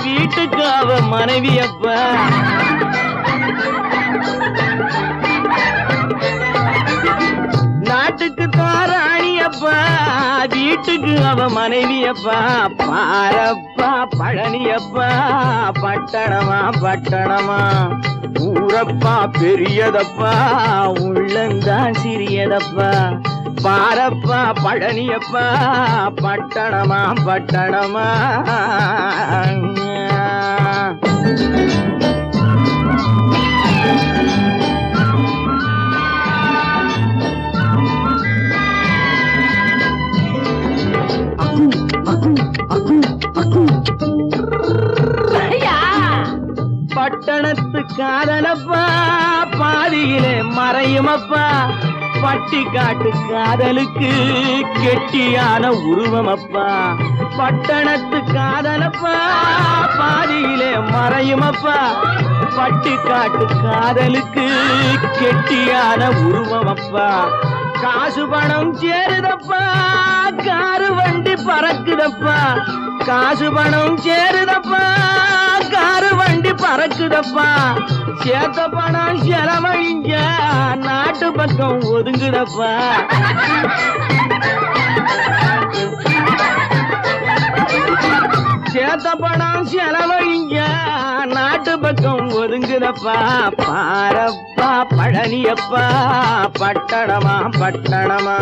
வீட்டுக்கு அவ மனைவியப்பா நாட்டுக்கு தான் ராணியப்பா வீட்டுக்கு அவ மனைவியப்பா பாரப்பா பழனியப்பா பட்டணமா பட்டணமா ஊரப்பா பெரியதப்பா உள்ளந்தான் சிறியதப்பா பாரப்பா பழனியப்பா பட்டணமா பட்டணமா பட்டணத்து காதலப்பா பாதியிலே மறையுமப்பா பட்டி காட்டு காதலுக்கு கெட்டியான உருவமப்பா பட்டணத்து காதலப்பா பாதியிலே மறையுமப்பா பட்டி காட்டு காதலுக்கு கெட்டியான உருவமப்பா காசு பணம் சேருதப்பா காரு வண்டி பறக்குதப்பா காசு பணம் சேருதப்பா காரு வண்டி பறக்குதப்பா சேத்த பணம் செலவழிஞ்ச நாட்டு பக்கம் ஒதுங்குதப்பா சேத்த பணம் செலவழிஞ்ச நாட்டு பக்கம் ஒதுங்குதப்பா பாரப்பா பழனியப்பா பட்டணமா பட்டணமா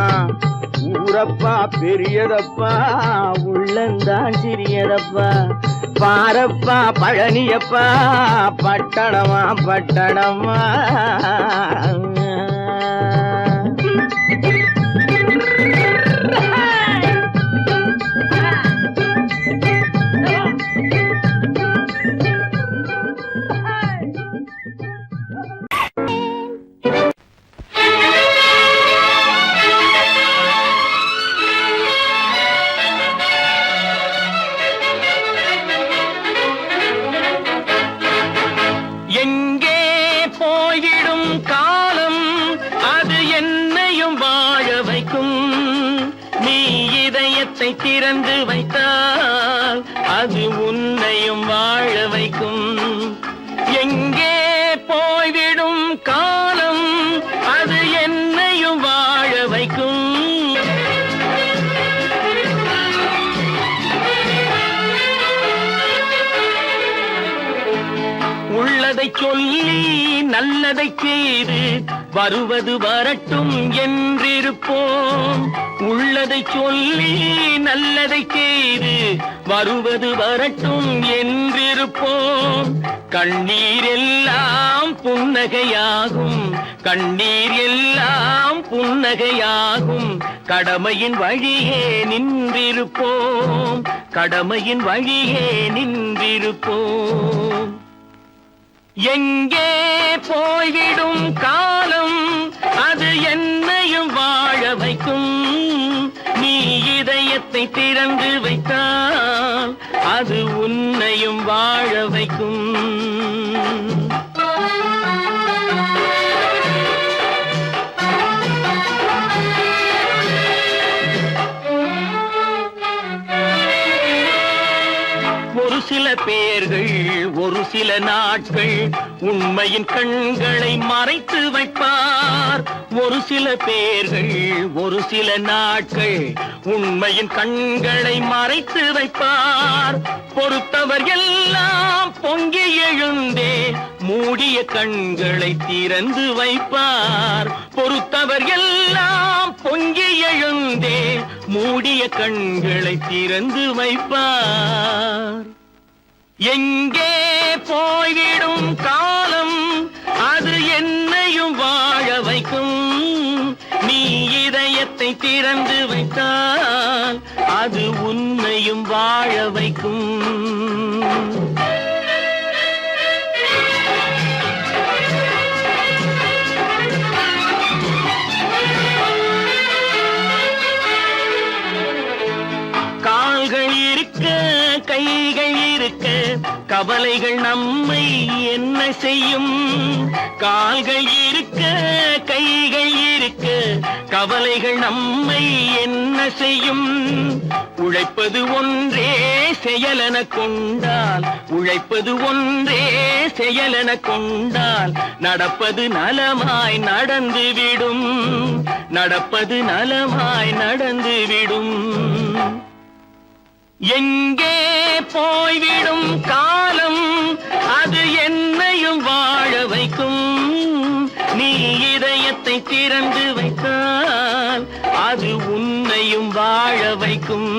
ஊரப்பா பெரியதப்பா உள்ளந்தான் சிறியதப்பா பாரப்பா பழனியப்பா பட்டணமா பட்டணமா திறந்து வைத்தால் அது உன்னையும் வாழ வைக்கும் எங்கே போய்விடும் காலம் அது என்னையும் வாழ வைக்கும் உள்ளதை சொல்லி நல்லதை செய்து வருவது வரட்டும் என்றிருப்போம் உள்ளதை சொல்லி நல்லதை செய்து வருவது வரட்டும் என்றிருப்போம் கண்ணீர் எல்லாம் புன்னகையாகும் கண்ணீர் எல்லாம் புன்னகையாகும் கடமையின் வழியே நின்றிருப்போம் கடமையின் வழியே நின்றிருப்போம் எங்கே போய்விடும் காலம் அது என்னையும் வாழ வைக்கும் நீ இதயத்தை திறந்து வைத்தால் அது உன்னையும் வாழ வைக்கும் ஒரு சில பேர்கள் ஒரு சில நாட்கள் உண்மையின் கண்களை மறைத்து வைப்பார் ஒரு சில பேர்கள் ஒரு சில நாட்கள் உண்மையின் கண்களை மறைத்து வைப்பார் பொறுத்தவர் எல்லாம் பொங்கி எழுந்தே மூடிய கண்களை திறந்து வைப்பார் பொறுத்தவர் எல்லாம் பொங்கி எழுந்தே மூடிய கண்களை திறந்து வைப்பார் எங்கே போய்விடும் காலம் அது என்னையும் வாழ வைக்கும் நீ இதயத்தை திறந்து வைத்தால் அது உன்னையும் வாழ வைக்கும் கவலைகள் நம்மை என்ன செய்யும்? கால்கள் இருக்க கைகள் இருக்க கவலைகள் நம்மை என்ன செய்யும்? உழைப்பது ஒன்றே செயலென கொண்டால், உழைப்பது ஒன்றே செயலென கொண்டால் நடப்பது நலமாய் நடந்துவிடும், நடப்பது நலமாய் நடந்துவிடும். எங்கே போய்விடும் காலம் அது என்னையும் வாழ வைக்கும். நீ இதயத்தை திறந்து வைத்தால் அது உன்னையும் வாழ வைக்கும்.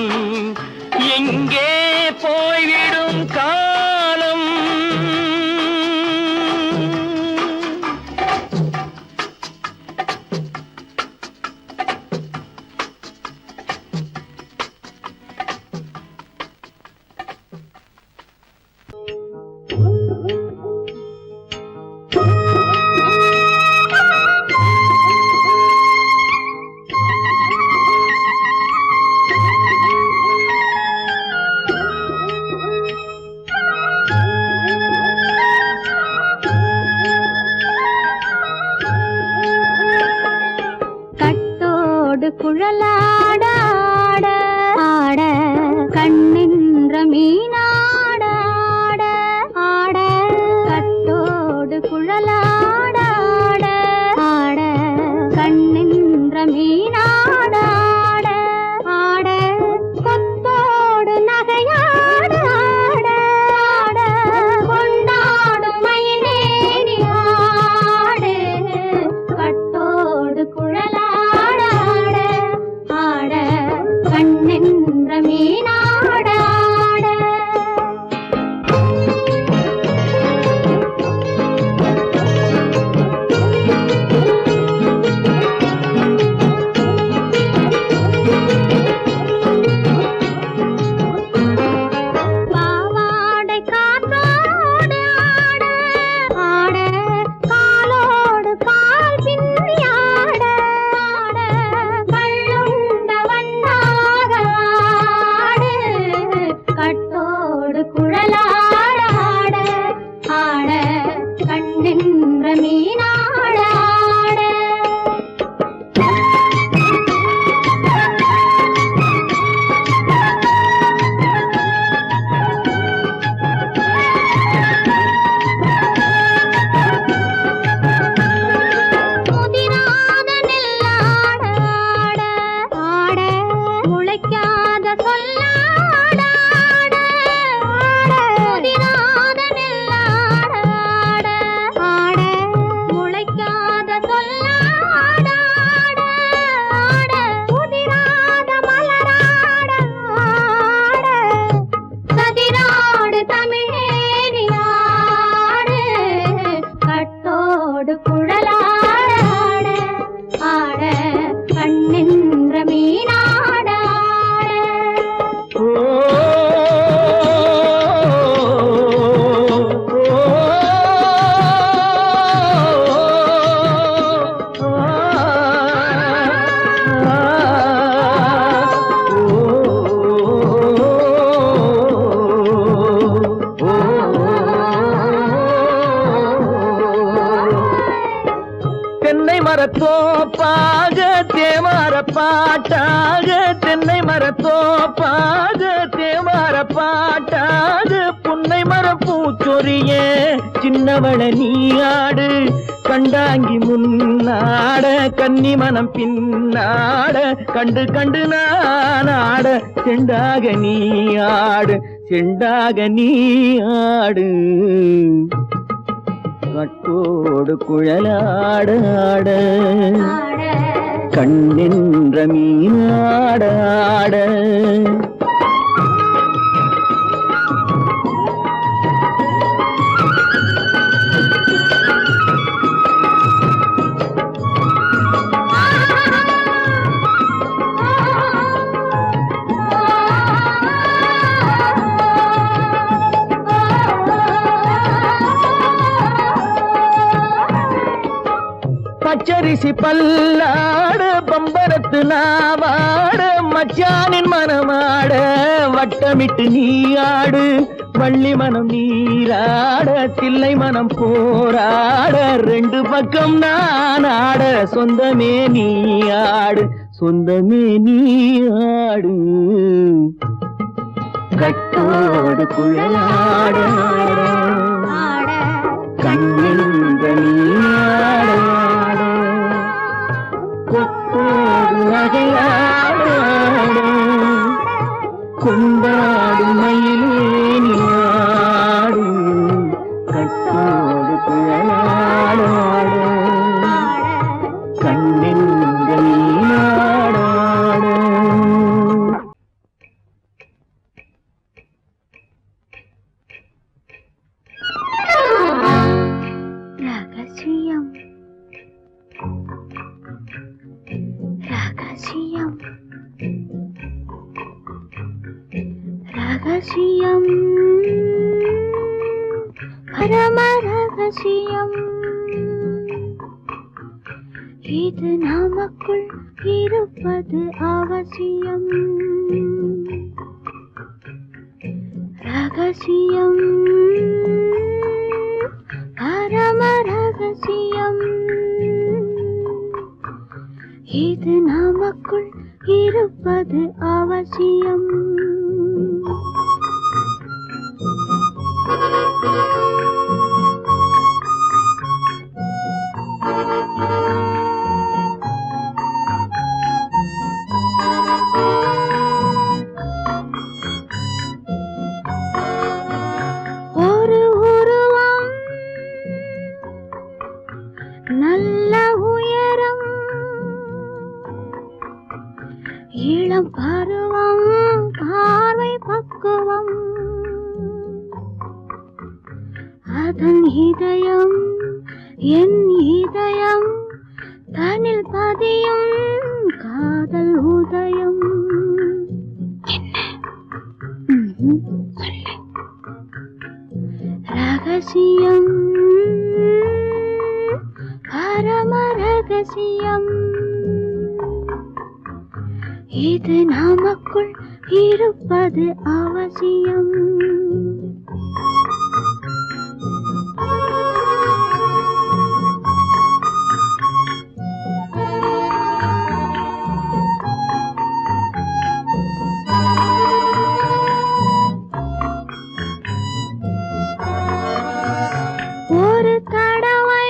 எங்கே போய்விடும் காலம். குழலாட ஆட ஆட கண்ணின்ற மீனாட ஆட ஆட கட்டோடு குழலாட ஆட ஆட கண்ணின்ற மீனாட ஆட ஆட கொத்தோடு நகையாட ஆட ஆட கொண்டாடும் மயிலேறி ஆடு கட்டோடு குழலாட கண்ணென்ற மீனாட ஆட. பாவாடை காற்றோடு ஆட ஆட காலோடு கால் பின்னி ஆட ஆட கள்ளுண்ட வண்ணாக ஆடு கட்டோடு குழலாட ஆட ஆட கண்ணின்ற மீனாட ஆட. முதிராத நெல்லாட ஆட ஆட முளைக்காத சொல்லாட ஆட ஆட முதிராத நெல்லாட ஆட ஆட முளைக்காத சொல்லாட ஆட ஆட முதிராத மலராட ஆட சதிராடு தமிழேறி ஆடு கட்டோடு குழலாட ஆட ஆட கண்ணின்ற மீனாட ஆட. தென்னை மரத்தோப்பாக தேவார பாட்டாக, தென்னை மரத்தோப்பாக தேவார பாட்டாக புன்னை மரப்பூச்சொரிய சின்னவள நீயாடு கண்டாங்கி முன்னாட கன்னி மனம் பின்னாட கண்டு கண்டு நானாட செண்டாக நீயாடு செண்டாக நீயாடு கட்டோடு குழலாட ஆட கண்ணின்ற மீனாட ஆட. பச்சரிசி பல்லாட பம்பரத்து நாவாட மச்சானின் மனமாட வட்டமிட்டு நீ ஆடு வள்ளி மனம் நீராட தில்லை மனம் போராட ரெண்டு பக்கம் நான் ஆட சொந்தமே நீ ஆடு சொந்தமே நீ ஆடு கட்டோடு குழலாட கண்ணிந்த நீயாட கொத்தோடு நகையாட கொண்டாடு மயிலே நீயாடு கட்டோடு குழலாட கண்ணிந்த நீயாட ரகசியம் பரம ரகசியம் இது நமக்குள் இருப்பது அவசியம் ரகசியம் பரம ரகசியம் இது நமக்குள் இருப்பது அவசியம் ஒரு உருவம் நல்ல உயரம் இளம் பருவம் பார்வை பக்குவம் அதன் இதயம் என் இதயம் தனில் பதியும் காதல் உதயம் ரகசியம் பரம ரகசியம் இது நமக்குள் இருப்பது அவசியம் ஒரு தடவை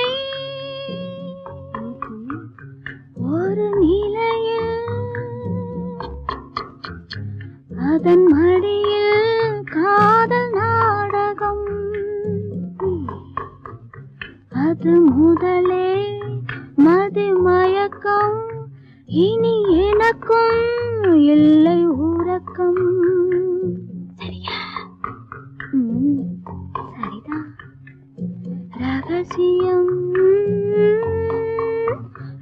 ஒரு நிலையில் அதன் மடியில் காதல் நாடகம் அது முதலே மதிமயக்கம் இனி எனக்கும் இல்லை உறக்கம் சரியா சரிதான் ரகசியம்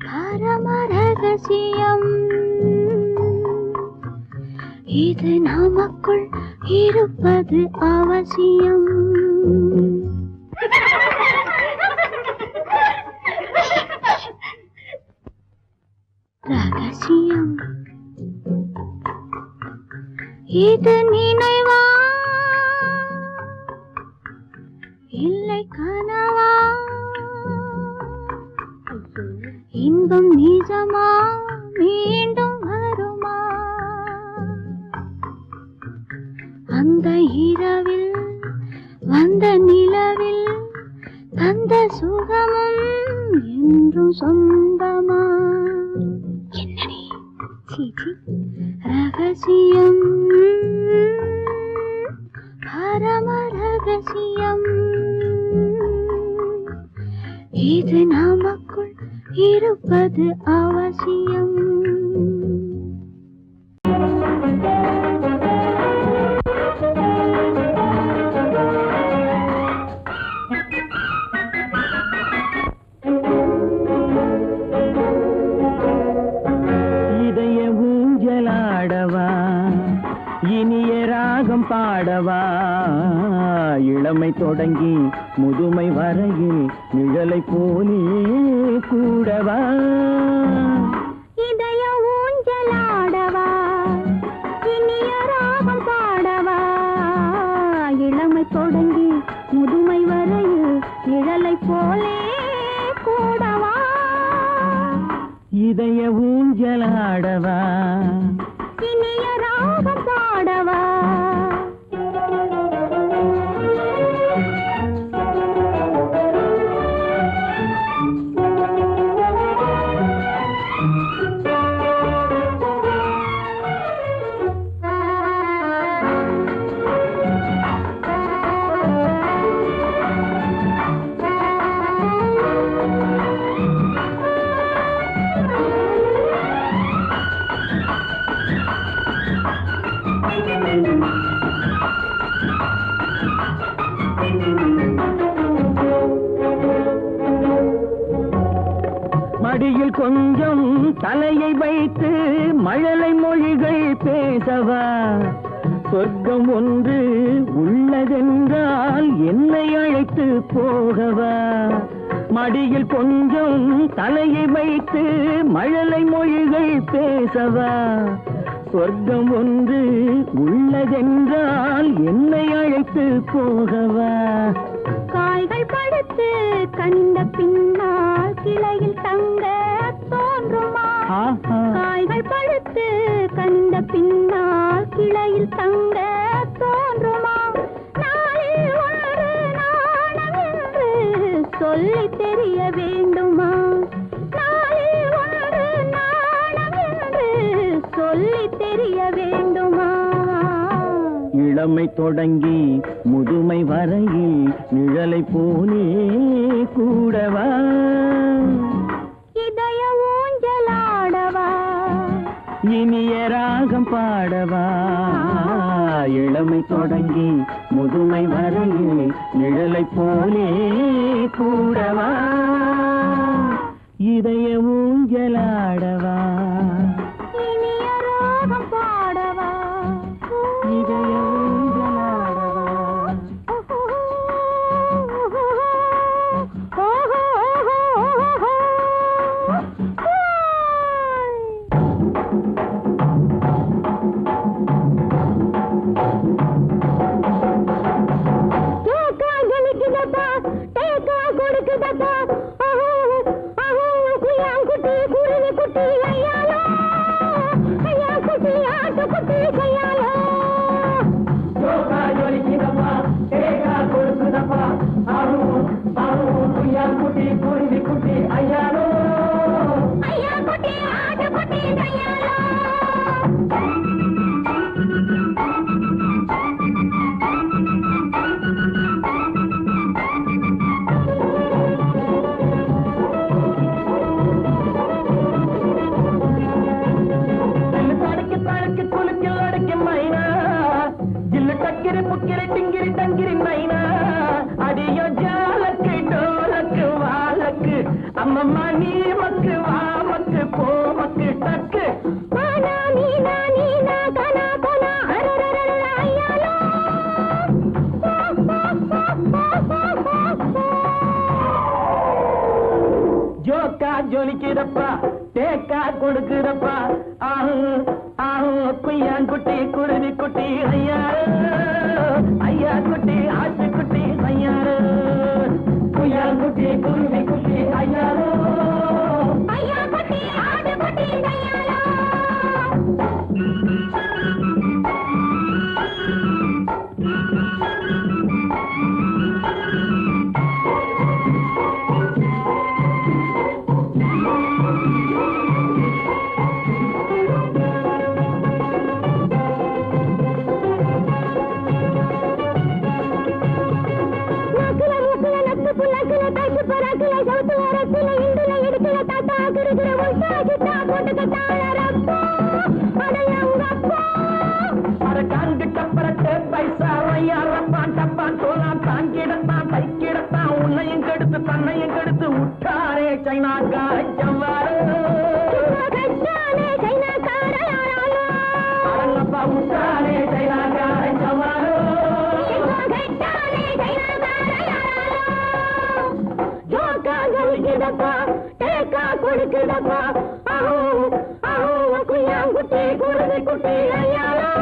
பரம ரகசியம் இது நமக்குள் இருப்பது அவசியம் ரகசியம் இது நினைவா இல்லை கனவா இன்பம் நிஜமா மீண்டும் வருமா அந்த இரவில் வந்த நிலவில் தந்த சுகமும் என்றும் சொந்தமா என்னடி சீச்சி ரகசியம் பரம ரகசியம் இது நமக்குள் இருப்பது அவசியம் இதய ஊஞ்சலாடவா இனிய ராகம் பாடவா இளமை தொடங்கி முதுமை வரையில் நிழலை போலே கூடவா இதய ஊஞ்சலாடவா இனிய ராகம் பாடவா இளமை ஊஞ்சலாடவா இனிய ராகம் பாடவா மடியில் கொஞ்சம் தலையை வைத்து மழலை மொழிகள் பேசவா சொர்க்கம் ஒன்று உள்ளதென்றால் என்னை அழைத்து போகவா மடியில் கொஞ்சம் தலையை வைத்து மழலை மொழிகள் பேசவா சொர்க்கம் ஒன்று உள்ளதென்றால் என்னை அழைத்து போகவா காய்கள் படுத்து கனிந்த பின்னால் கிளையில் தங்க தோன்றுமா காய்கள் படுத்து கனிந்த பின்னால் கிளையில் தங்க தோன்றுமா நாளில் ஒரு நாணம் என்று சொல்லி தெரிய வேண்டுமா நாளில் ஒரு நாணம் என்று சொல்லி தெரிய வேண்டுமா இளமை தொடங்கி முதுமை வரையில் நிழலை போலே கூடவா இதய ஊஞ்சலாடவா இனிய ராகம் பாடவா இளமை தொடங்கி முதுமை வரையில் நிழலை போலே கூடவா இதய ஊஞ்சலாடவா இனிய ராகம் பாடவா இதய அம்மம்மா நீ மக்கு வா மக்கு போ மக்கு டக்கு ஜோக்கா ஜொலிக்கிறப்பா தேக்கா கொடுக்கிறப்பா ஆஹு ஆஹு குய்யான் குட்டி குருவி குட்டி ஐயா ஐயா குட்டி ஆட்டு குட்டி ஐயாரு குய்யான் குட்டி குருவி குட்டி ஐயாரு ஐயா குட்டி ஆடு குட்டி கையாலோ தன்னையும் கெடுத்து உட்டாரே சைனாக்கார ஜவ்வாறு அடங்கப்பா உட்டாரே சைனாக்கார ஜவ்வாறு ஜோக்கா ஜொலிக்குதப்பா தேக்கா கொடுக்குதப்பா ஆஹோ ஆஹோ குய்யாங்குட்டி குருவி குட்டி ஐயாலா